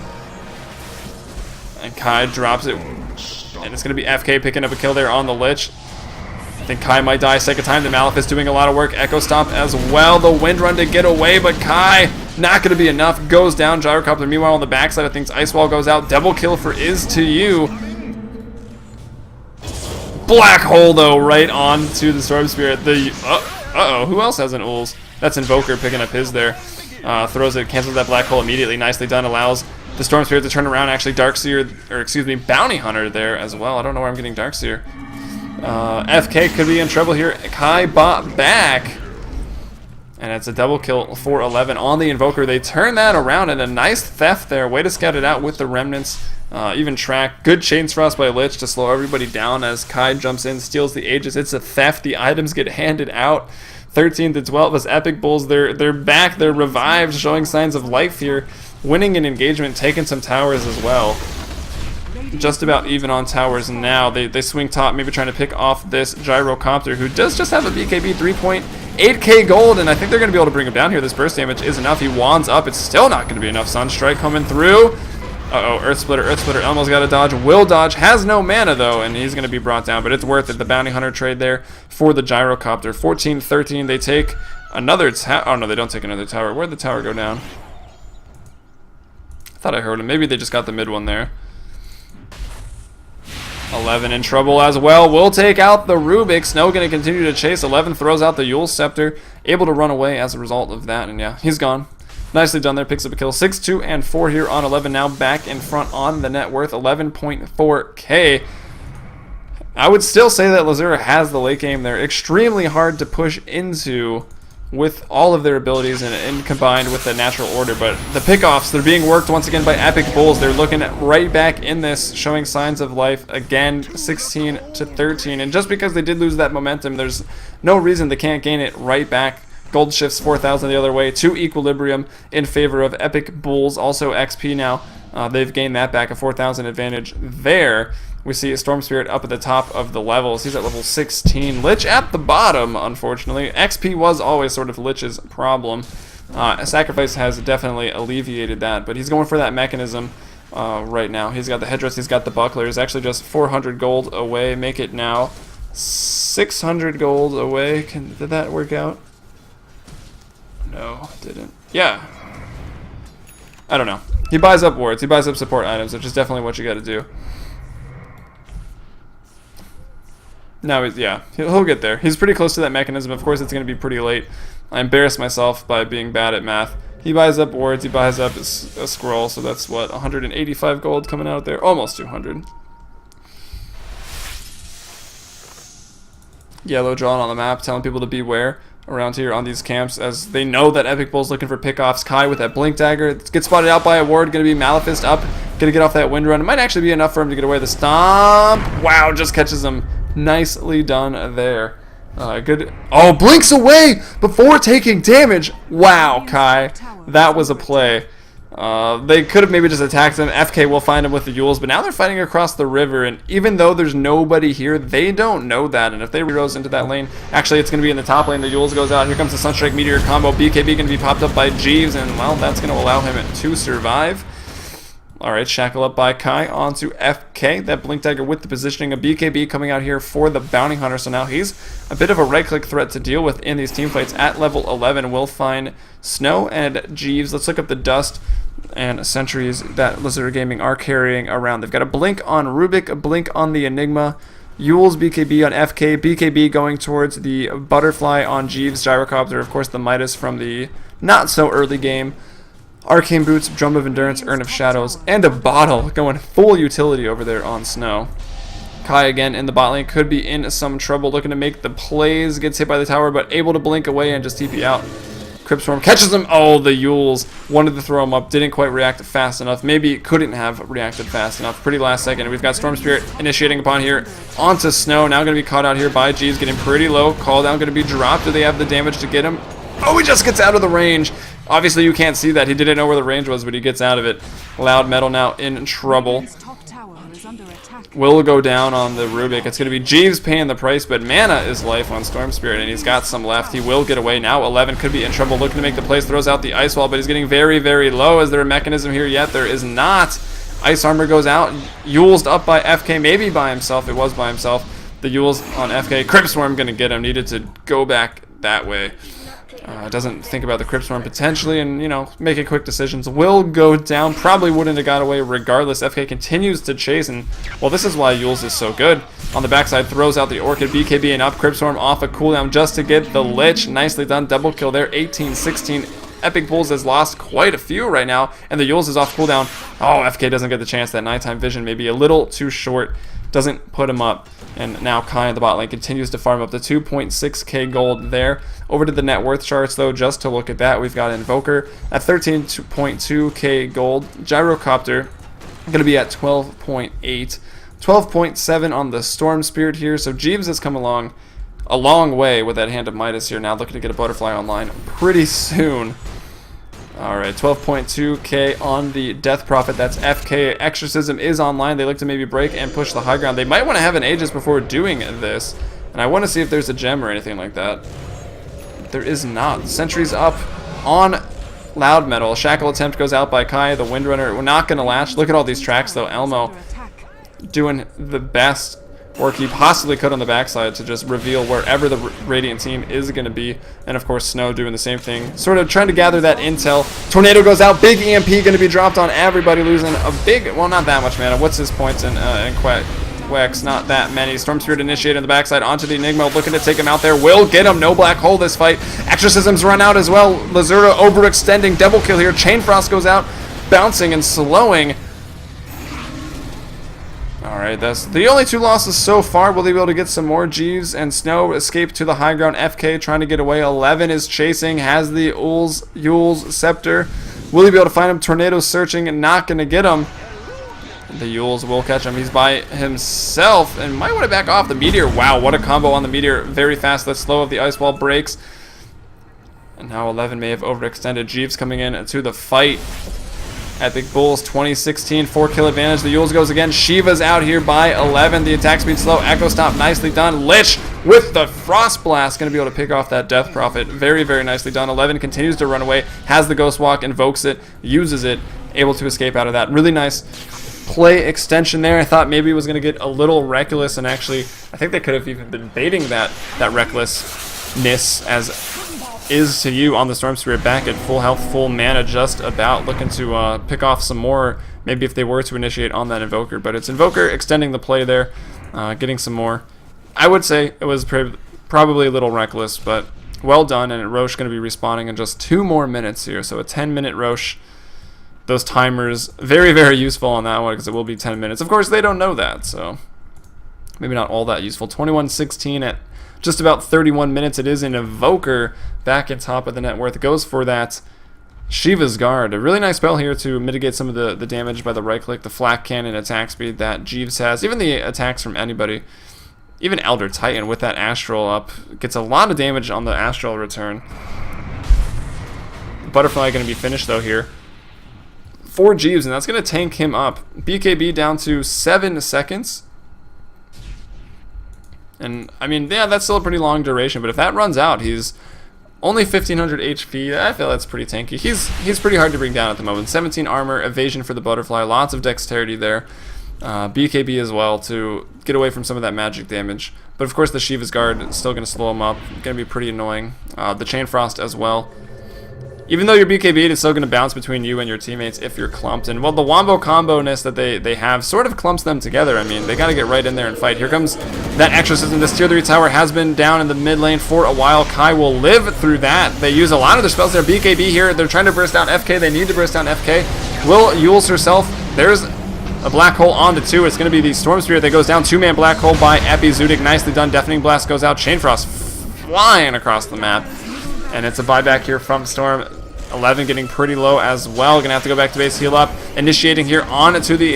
And Kai drops it. And it's going to be FK picking up a kill there on the Lich. I think Kai might die a second time. The Malefist doing a lot of work. Echo Stomp as well. The Wind Run to get away, but Kai not going to be enough. Goes down. Gyrocopter meanwhile on the backside of things. Ice Wall goes out. Double kill for Is to You. Black Hole, though, right on to the Storm Spirit. Uh-oh, who else has an Ools? That's Invoker picking up his there. Throws it, cancels that Black Hole immediately. Nicely done. Allows the Storm Spirit to turn around. Actually, Darkseer, or excuse me, Bounty Hunter there as well. I don't know where I'm getting Darkseer. FK could be in trouble here. Kai bought back. And it's a double kill for 11 on the Invoker. They turn that around, and a nice theft there. Way to scout it out with the Remnants. Even track. Good Chains Frost by Lich to slow everybody down as Kai jumps in, steals the Aegis. It's a theft. The items get handed out. 13 to 12 as Epic Bulls. They're back. They're revived, showing signs of life here. Winning an engagement, taking some towers as well. Just about even on towers now. They swing top, maybe trying to pick off this Gyrocopter, who does just have a BKB 3.8k gold, and I think they're going to be able to bring him down here. This burst damage is enough. He wands up. It's still not going to be enough. Sunstrike coming through. Uh-oh, Earth Splitter almost got a dodge. Will dodge. Has no mana, though, and he's going to be brought down, but it's worth it. The Bounty Hunter trade there for the Gyrocopter. 14-13. They take another tower. Oh, no, they don't take another tower. Where'd the tower go down? I thought I heard him. Maybe they just got the mid one there. 11 in trouble as well. Will take out the Rubik. Snow going to continue to chase. 11 throws out the Yule Scepter. Able to run away as a result of that. And yeah, he's gone. Nicely done there. Picks up a kill. 6-2 and 4 here on 11. Now back in front on the net worth. 11.4k. I would still say that Lzuruha has the late game. They're extremely hard to push into with all of their abilities and combined with the natural order, but the pickoffs, they're being worked once again by Epic Bulls. They're looking right back in this, showing signs of life again. 16-13, and just because they did lose that momentum, there's no reason they can't gain it right back. Gold shifts 4,000 the other way to Equilibrium in favor of Epic Bulls. Also XP now, they've gained that back, a 4,000 advantage there. We see a Storm Spirit up at the top of the levels. He's at level 16. Lich at the bottom, unfortunately. XP was always sort of Lich's problem. Sacrifice has definitely alleviated that, but he's going for that mechanism right now. He's got the headdress, he's got the buckler. He's actually just 400 gold away. Make it now 600 gold away. Did that work out? No, it didn't. Yeah. I don't know. He buys up wards. He buys up support items, which is definitely what you got to do. No, yeah, he'll get there. He's pretty close to that mechanism. Of course, it's going to be pretty late. I embarrassed myself by being bad at math. He buys up wards, he buys up a scroll, so that's what, 185 gold coming out there? Almost 200. Yellow drawn on the map, telling people to beware around here on these camps, as they know that Epic Bull's looking for pickoffs. Kai with that Blink Dagger gets spotted out by a ward, going to be Malefist up, going to get off that wind run. It might actually be enough for him to get away. The Stomp, wow, just catches him. Nicely done there. Good. Oh, blinks away before taking damage. Wow, Kai. That was a play. They could have maybe just attacked him. FK will find him with the Yules, but now they're fighting across the river, and even though there's nobody here, they don't know that, and if they rerows into that lane, actually it's going to be in the top lane. The Yules goes out. Here comes the Sunstrike Meteor combo. BKB going to be popped up by Jeeves, and well, that's going to allow him to survive. Alright, shackle up by Kai onto FK. That Blink Dagger with the positioning of BKB coming out here for the Bounty Hunter. So now he's a bit of a right-click threat to deal with in these team fights. At level 11, we'll find Snow and Jeeves. Let's look up the Dust and Sentries that Lzuruha Gaming are carrying around. They've got a Blink on Rubik, a Blink on the Enigma, Yule's BKB on FK, BKB going towards the Butterfly on Jeeves, Gyrocopter, of course the Midas from the not-so-early game. Arcane Boots, Drum of Endurance, Urn of Shadows, and a Bottle going full utility over there on Snow. Kai again in the bot lane, could be in some trouble, looking to make the plays, gets hit by the tower, but able to blink away and just TP out. Cryptstorm catches him. Oh, the Yules wanted to throw him up, didn't quite react fast enough. Maybe couldn't have reacted fast enough. Pretty last second. We've got Storm Spirit initiating upon here onto Snow. Now going to be caught out here by Jeeves, getting pretty low. Call down going to be dropped. Do they have the damage to get him? Oh, he just gets out of the range. Obviously, you can't see that. He didn't know where the range was, but he gets out of it. Loud Metal now in trouble. Will go down on the Rubik. It's going to be Jeeves paying the price, but mana is life on Storm Spirit, and he's got some left. He will get away now. 11 could be in trouble, looking to make the plays. Throws out the Ice Wall, but he's getting very, very low. Is there a mechanism here yet? There is not. Ice Armor goes out. Yule's up by FK, maybe by himself. It was by himself. The Yule's on FK. Cryptstorm going to get him. Needed to go back that way. Doesn't think about the Cryptstorm potentially, and making quick decisions. Will go down. Probably wouldn't have got away regardless. FK continues to chase, and well, this is why Yules is so good. On the backside, throws out the Orchid, BKB and up. Cryptstorm off a cooldown just to get the Lich. Nicely done. Double kill there. 18-16. Epic Bulls has lost quite a few right now, and the Yules is off cooldown. Oh, FK doesn't get the chance. That nighttime vision may be a little too short. Doesn't put him up. And now Kai in the bot lane continues to farm up to 2.6k gold there. Over to the net worth charts, though, just to look at that, we've got Invoker at 13.2k gold. Gyrocopter going to be at 12.8. 12.7 on the Storm Spirit here. So Jeeves has come along a long way with that Hand of Midas here. Now looking to get a Butterfly online pretty soon. Alright, 12.2k on the Death Prophet. That's FK. Exorcism is online. They look to maybe break and push the high ground. They might want to have an Aegis before doing this. And I want to see if there's a gem or anything like that. There is not. Sentry's up on Loud Metal. Shackle attempt goes out by Kai. The Windrunner, we're not going to latch. Look at all these tracks, though. Elmo doing the best work he possibly could on the backside to just reveal wherever the Radiant team is going to be. And of course Snow doing the same thing, sort of trying to gather that intel. Tornado goes out, big EMP going to be dropped on everybody, losing a big, well, not that much mana. What's his points in Quex? Not that many. Storm Spirit initiated on the backside onto the Enigma, looking to take him out there. Will get him. No black hole this fight. Exorcisms run out as well. Lzuruha overextending, double kill here. Chain Frost goes out, bouncing and slowing. Alright, that's the only two losses so far. Will they be able to get some more? Jeeves and Snow escape to the high ground. FK trying to get away. 11 is chasing, has the Yules Scepter. Will he be able to find him? Tornado searching and not going to get him. The Yules will catch him. He's by himself and might want to back off. The Meteor, wow, what a combo on the Meteor. Very fast. The slow of the Ice Wall breaks. And now 11 may have overextended. Jeeves coming in to the fight. Epic Bulls 2016 4-kill advantage. The Yules goes again. Shiva's out here by 11. The attack speed slow. Echo Stomp nicely done. Lich with the Frost Blast going to be able to pick off that Death Prophet. Very, very nicely done. 11 continues to run away. Has the Ghost Walk. Invokes it. Uses it. Able to escape out of that. Really nice play extension there. I thought maybe it was going to get a little reckless, and actually I think they could have even been baiting that recklessness as is to you on the Storm Spirit, back at full health, full mana, just about looking to pick off some more, maybe if they were to initiate on that Invoker. But it's Invoker extending the play there, getting some more. I would say it was probably a little reckless, but well done. And Roche going to be respawning in just 2 more minutes here, so a 10-minute Roche. Those timers, very, very useful on that one because it will be 10 minutes. Of course, they don't know that, so maybe not all that useful. 21-16 at just about 31 minutes. It is an Invoker back in top of the net worth. It goes for that Shiva's Guard. A really nice spell here to mitigate some of the damage by the right click, the flak cannon attack speed that Jeeves has. Even the attacks from anybody. Even Elder Titan with that Astral up gets a lot of damage on the Astral return. Butterfly going to be finished though here for Jeeves, and that's going to tank him up. BKB down to 7 seconds. And, I mean, yeah, that's still a pretty long duration, but if that runs out, he's only 1500 HP. I feel that's pretty tanky. He's pretty hard to bring down at the moment. 17 armor, evasion for the Butterfly, lots of dexterity there. BKB as well to get away from some of that magic damage. But, of course, the Shiva's Guard is still going to slow him up. Going to be pretty annoying. The Chain Frost as well. Even though you're BKB'd, it's still going to bounce between you and your teammates if you're clumped. And, well, the Wombo combo-ness that they have sort of clumps them together. I mean, they got to get right in there and fight. Here comes that Exorcism. This tier 3 tower has been down in the mid lane for a while. Kai will live through that. They use a lot of their spells there. BKB here. They're trying to burst down FK. They need to burst down FK. Will Yules herself. There's a black hole on to 2. It's going to be the Storm Spirit that goes down. 2-man black hole by Epizudik. Nicely done. Deafening Blast goes out. Chain Frost flying across the map. And it's a buyback here from Storm. 11 getting pretty low as well. Gonna have to go back to base, heal up. Initiating here on to the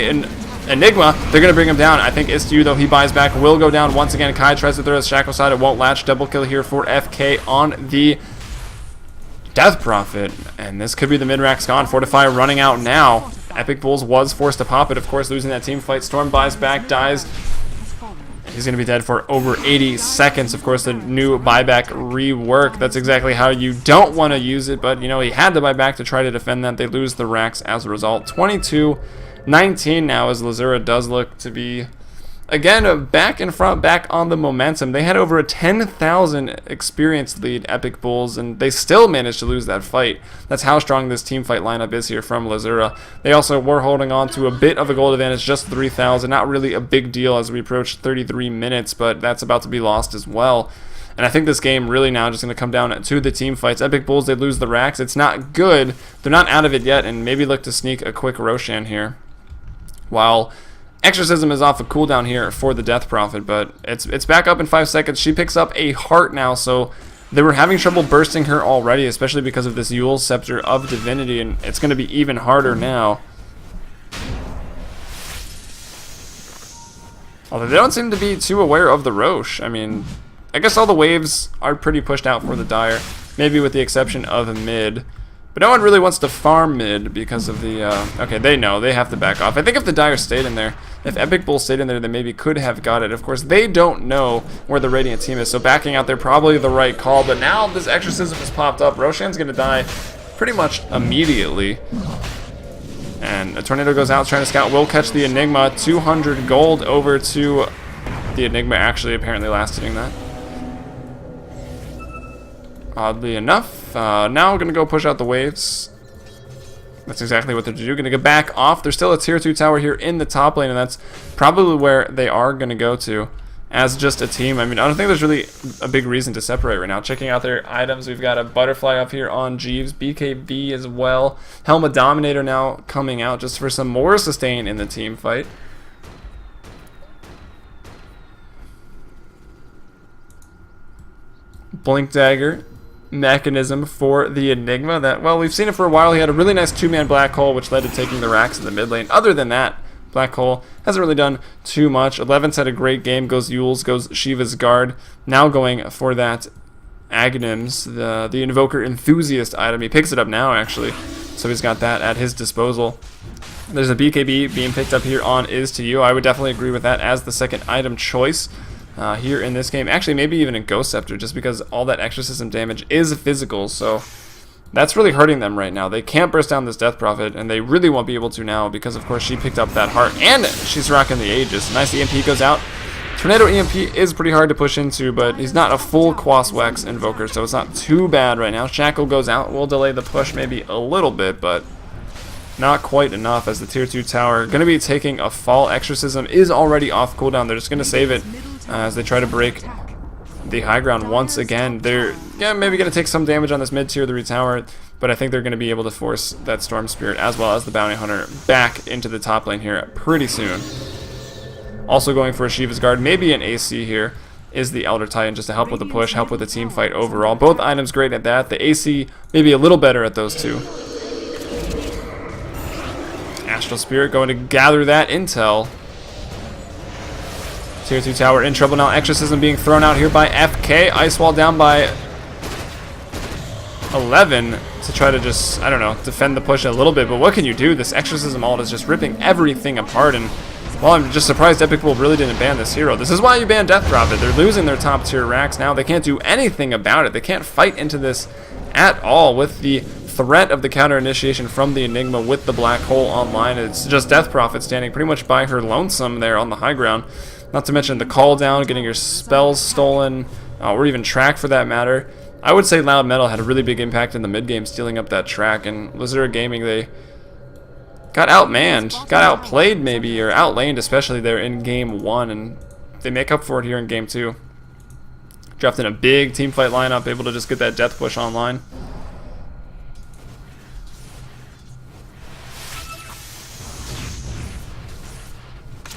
Enigma. They're gonna bring him down. I think Istyu, though, he buys back, will go down once again. Kai tries to throw his shackle side. It won't latch. Double kill here for FK on the Death Prophet. And this could be the mid-rack's gone. Fortify running out now. Epic Bulls was forced to pop it, of course, losing that team fight. Storm buys back, dies. He's going to be dead for over 80 seconds. Of course, the new buyback rework. That's exactly how you don't want to use it. But, you know, he had to buy back to try to defend that. They lose the racks as a result. 22-19 now as Lzuruha does look to be, again, back in front, back on the momentum. They had over a 10,000 experience lead, Epic Bulls, and they still managed to lose that fight. That's how strong this team fight lineup is here from Lzuruha. They also were holding on to a bit of a gold advantage, just 3,000. Not really a big deal as we approach 33 minutes, but that's about to be lost as well. And I think this game really now just going to come down to the team fights. Epic Bulls, they lose the racks. It's not good. They're not out of it yet, and maybe look to sneak a quick Roshan here. While Exorcism is off a cooldown here for the Death Prophet, but it's back up in 5 seconds. She picks up a heart now, so they were having trouble bursting her already, especially because of this Yule Scepter of Divinity, and it's going to be even harder now. Although they don't seem to be too aware of the Roche. I mean, I guess all the waves are pretty pushed out for the Dire, maybe with the exception of mid. But no one really wants to farm mid because of the... okay, they know. They have to back off. I think if the Dire stayed in there, if Epic Bull stayed in there, they maybe could have got it. Of course, they don't know where the Radiant team is, so backing out there probably the right call. But now this Exorcism has popped up. Roshan's going to die pretty much immediately. And a Tornado goes out trying to scout. Will catch the Enigma. 200 gold over to the Enigma, actually apparently last hitting that. Oddly enough, now we're going to go push out the waves. That's exactly what they're to do. Going to get back off. There's still a tier 2 tower here in the top lane, and that's probably where they are going to go to as just a team. I mean, I don't think there's really a big reason to separate right now. Checking out their items, we've got a Butterfly up here on Jeeves, BKB as well. Helma Dominator now coming out just for some more sustain in the team fight. Blink Dagger mechanism for the Enigma that, well, we've seen it for a while. He had a really nice 2-man Black Hole, which led to taking the racks in the mid lane. Other than that, Black Hole hasn't really done too much. 11's had a great game. Goes Yules, goes Shiva's Guard. Now going for that Aghanims, the Invoker Enthusiast item. He picks it up now, actually. So he's got that at his disposal. There's a BKB being picked up here on Is To You. I would definitely agree with that as the second item choice. Here in this game. Actually, maybe even in Ghost Scepter, just because all that Exorcism damage is physical, so that's really hurting them right now. They can't burst down this Death Prophet, and they really won't be able to now because, of course, she picked up that heart, and she's rocking the Aegis. Nice EMP goes out. Tornado EMP is pretty hard to push into, but he's not a full Quas Wax Invoker, so it's not too bad right now. Shackle goes out. We'll delay the push maybe a little bit, but not quite enough as the tier 2 tower going to be taking a fall. Exorcism is already off cooldown. They're just going to save it as they try to break the high ground once again. They're maybe going to take some damage on this mid tier, the retower, but I think they're going to be able to force that Storm Spirit as well as the Bounty Hunter back into the top lane here pretty soon. Also going for a Shiva's Guard, maybe an AC here, is the Elder Titan just to help with the push, help with the team fight overall. Both items great at that. The AC maybe a little better at those two. Astral Spirit going to gather that intel. Tier 2 tower in trouble now. Exorcism being thrown out here by FK. Ice Wall down by 11 to try to just, I don't know, defend the push a little bit. But what can you do? This Exorcism ult is just ripping everything apart. And, well, I'm just surprised Epic Bull really didn't ban this hero. This is why you ban Death Prophet. They're losing their top tier racks now. They can't do anything about it. They can't fight into this at all with the threat of the counter initiation from the Enigma with the Black Hole online. It's just Death Prophet standing pretty much by her lonesome there on the high ground. Not to mention the call down, getting your spells stolen, or even track for that matter. I would say Loud Metal had a really big impact in the mid game, stealing up that track. And Lzuruha Gaming, they got outmanned, got outplayed maybe, or outlaned especially there in game 1, and they make up for it here in game 2. Dropped in a big team fight lineup, able to just get that death push online.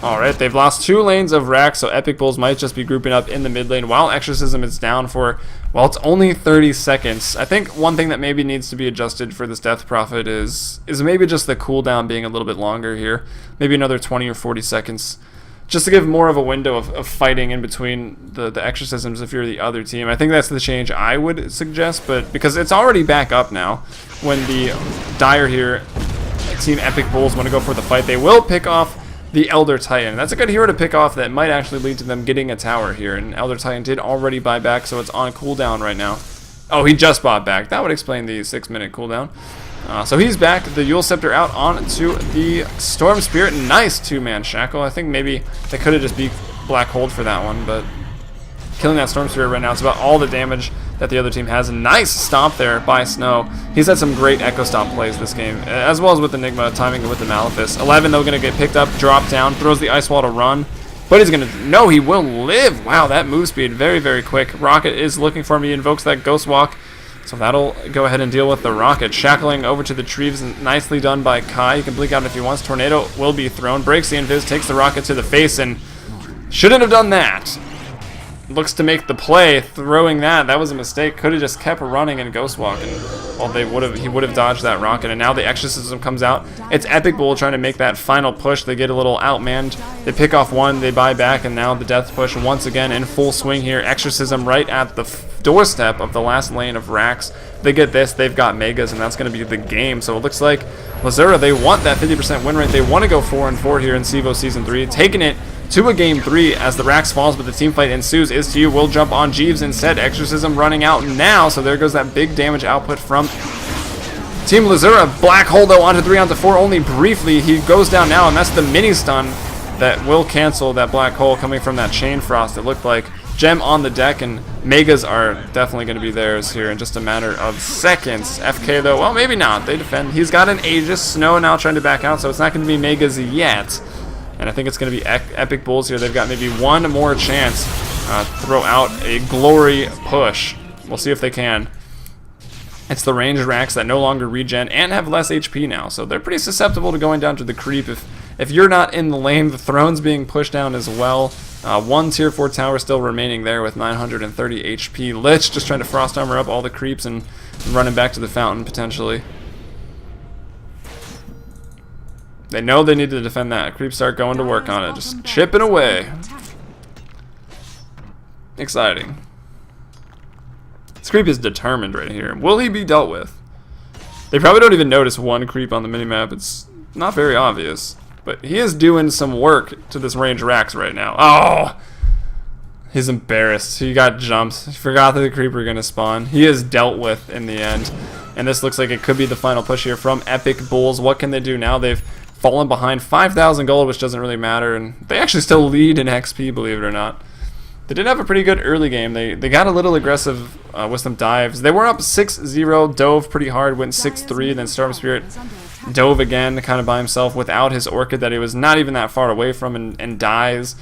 Alright, they've lost 2 lanes of rack, so Epic Bulls might just be grouping up in the mid lane while Exorcism is down for, well, it's only 30 seconds. I think one thing that maybe needs to be adjusted for this Death Prophet is maybe just the cooldown being a little bit longer here. Maybe another 20 or 40 seconds. Just to give more of a window of fighting in between the Exorcisms if you're the other team. I think that's the change I would suggest, but because it's already back up now, when the Dire here, Team Epic Bulls, want to go for the fight, they will pick off the Elder Titan. That's a good hero to pick off that might actually lead to them getting a tower here. And Elder Titan did already buy back, so it's on cooldown right now. Oh, he just bought back. That would explain the 6-minute cooldown. So he's back. The Yule Scepter out onto the Storm Spirit. Nice 2-man Shackle. I think maybe they could have just beat Black Hold for that one, but killing that Storm Spirit right now is about all the damage that the other team has. A nice stomp there by Snow. He's had some great Echo Stomp plays this game, as well as with Enigma, timing it with the Malefice. 11, though, going to get picked up, drop down, throws the Ice Wall to run. But he's going to... No, he will live. Wow, that move speed. Very, very quick. Rocket is looking for him. He invokes that Ghost Walk. So that'll go ahead and deal with the Rocket. Shackling over to the Treves. Nicely done by Kai. He can blink out if he wants. Tornado will be thrown. Breaks the Invis. Takes the Rocket to the face. And shouldn't have done that. Looks to make the play. Throwing that. That was a mistake. Could have just kept running and Ghost Walking. Well, he would have dodged that Rocket. And now the Exorcism comes out. It's Epic Bull trying to make that final push. They get a little outmanned. They pick off one. They buy back. And now the Death Push once again in full swing here. Exorcism right at the doorstep of the last lane of Rax. They get this. They've got Megas. And that's going to be the game. So it looks like Lzuruha, they want that 50% win rate. They want to go 4-4 here in CEVO Season 3. Taking it to a game 3 as the Rax falls, but the team fight ensues. Is to you will jump on Jeeves instead. Exorcism running out now, so there goes that big damage output from Team Lzuruha. Black hole though onto 3 onto 4 only briefly. He goes down now, and that's the mini stun that will cancel that black hole coming from that chain frost. It looked like Gem on the deck, and Megas are definitely going to be theirs here in just a matter of seconds. FK though, well, maybe not. They defend. He's got an Aegis. Snow now trying to back out, so it's not going to be Megas yet. And I think it's going to be Epic Bulls here. They've got maybe one more chance to throw out a glory push. We'll see if they can. It's the ranged Rax that no longer regen and have less HP now. So they're pretty susceptible to going down to the creep. If you're not in the lane, the throne's being pushed down as well. One tier 4 tower still remaining there with 930 HP. Lich just trying to frost armor up all the creeps and running back to the fountain potentially. They know they need to defend that. Creeps start going to work on it. Just chipping away. Exciting. This creep is determined right here. Will he be dealt with? They probably don't even notice one creep on the minimap. It's not very obvious. But he is doing some work to this range Rax right now. Oh! He's embarrassed. He got jumped. He forgot that the creeper were going to spawn. He is dealt with in the end. And this looks like it could be the final push here from Epic Bulls. What can they do now? They've fallen behind 5,000 gold, which doesn't really matter, and they actually still lead in XP, believe it or not. They did have a pretty good early game. They got a little aggressive with some dives. They were up 6-0, dove pretty hard, went 6-3, then Storm Spirit dove again kind of by himself without his Orchid that he was not even that far away from and dies.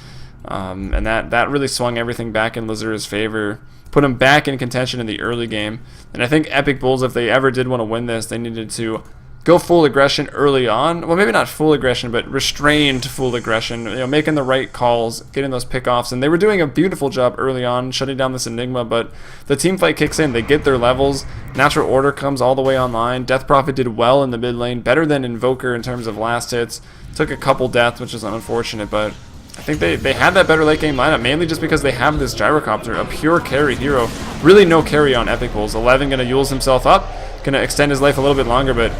And that really swung everything back in Lzuruha's favor. Put him back in contention in the early game. And I think Epic Bulls, if they ever did want to win this, they needed to go full aggression early on. Well, maybe not full aggression, but restrained full aggression. You know, making the right calls, getting those pickoffs, and they were doing a beautiful job early on, shutting down this Enigma. But the team fight kicks in. They get their levels. Natural Order comes all the way online. Death Prophet did well in the mid lane, better than Invoker in terms of last hits. Took a couple deaths, which is unfortunate, but I think they had that better late game lineup, mainly just because they have this Gyrocopter, a pure carry hero. Really no carry on Epic Bulls. 11 going to Yules himself up, going to extend his life a little bit longer, but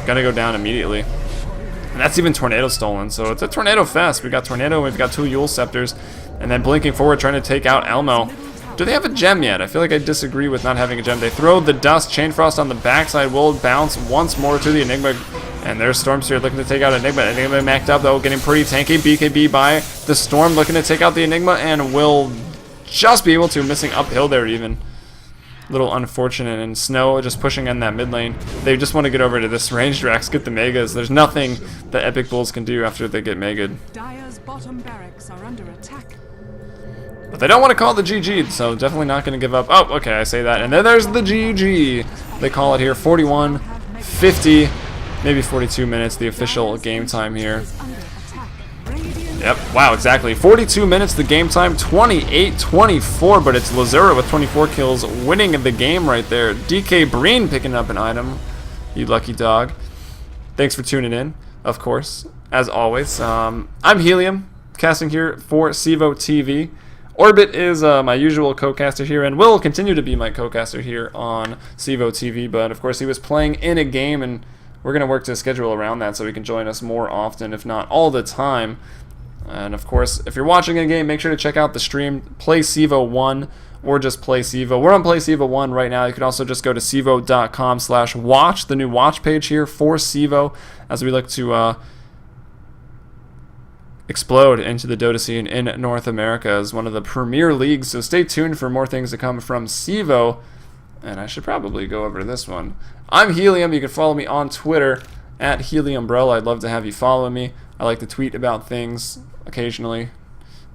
gonna go down immediately. And that's even Tornado stolen, so it's a Tornado fest. We got Tornado, we've got 2 Yule Scepters, and then blinking forward trying to take out Elmo. Do they have a gem yet? I feel like I disagree with not having a gem. They throw the dust, Chain Frost on the backside, will bounce once more to the Enigma, and there's Storm Spirit looking to take out Enigma. Enigma maxed up though, getting pretty tanky. BKB by the Storm looking to take out the Enigma, and will just be able to, missing uphill there even. Little unfortunate, and Snow just pushing in that mid lane. They just want to get over to this ranged Rax, get the Megas. There's nothing that Epic Bulls can do after they get Mega'd. Dire's bottom barracks are under attack. But they don't want to call the GG, so definitely not going to give up. Oh, okay, I say that. And then there's the GG. They call it here, 41, 50, maybe 42 minutes, the official game time here. Yep, wow, exactly. 42 minutes, the game time, 28-24, but it's Lzuruha with 24 kills winning the game right there. DK Breen picking up an item, you lucky dog. Thanks for tuning in, of course, as always. I'm Helium, casting here for CEVO TV. Orbit is my usual co-caster here and will continue to be my co-caster here on CEVO TV, but of course he was playing in a game and we're going to work to schedule around that so he can join us more often, if not all the time. And of course, if you're watching a game, make sure to check out the stream, Play CEVO 1, or just Play CEVO. We're on Play CEVO 1 right now. You can also just go to CEVO.com/watch, the new watch page here for CEVO, as we look to explode into the Dota scene in North America as one of the premier leagues. So stay tuned for more things to come from CEVO. And I should probably go over to this one. I'm Helium. You can follow me on Twitter at HeliumBrella. I'd love to have you follow me. I like to tweet about things occasionally.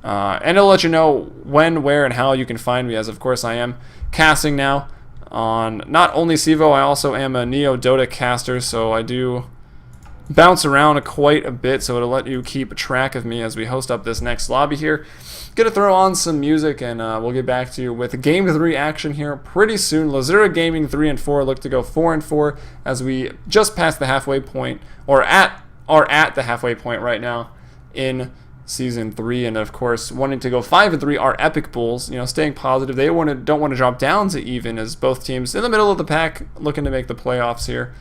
And it'll let you know when, where, and how you can find me, as of course I am casting now on not only CEVO, I also am a Neo Dota caster, so I do bounce around quite a bit, so it'll let you keep track of me as we host up this next lobby here. Gonna throw on some music, and we'll get back to you with Game 3 action here pretty soon. Lzuruha Gaming 3 and 4 look to go 4 and 4 as we just passed the halfway point, or are at the halfway point right now in Season 3, and of course wanting to go 5 and 3 are Epic Bulls, staying positive. They don't want to drop down to even, as both teams in the middle of the pack looking to make the playoffs here.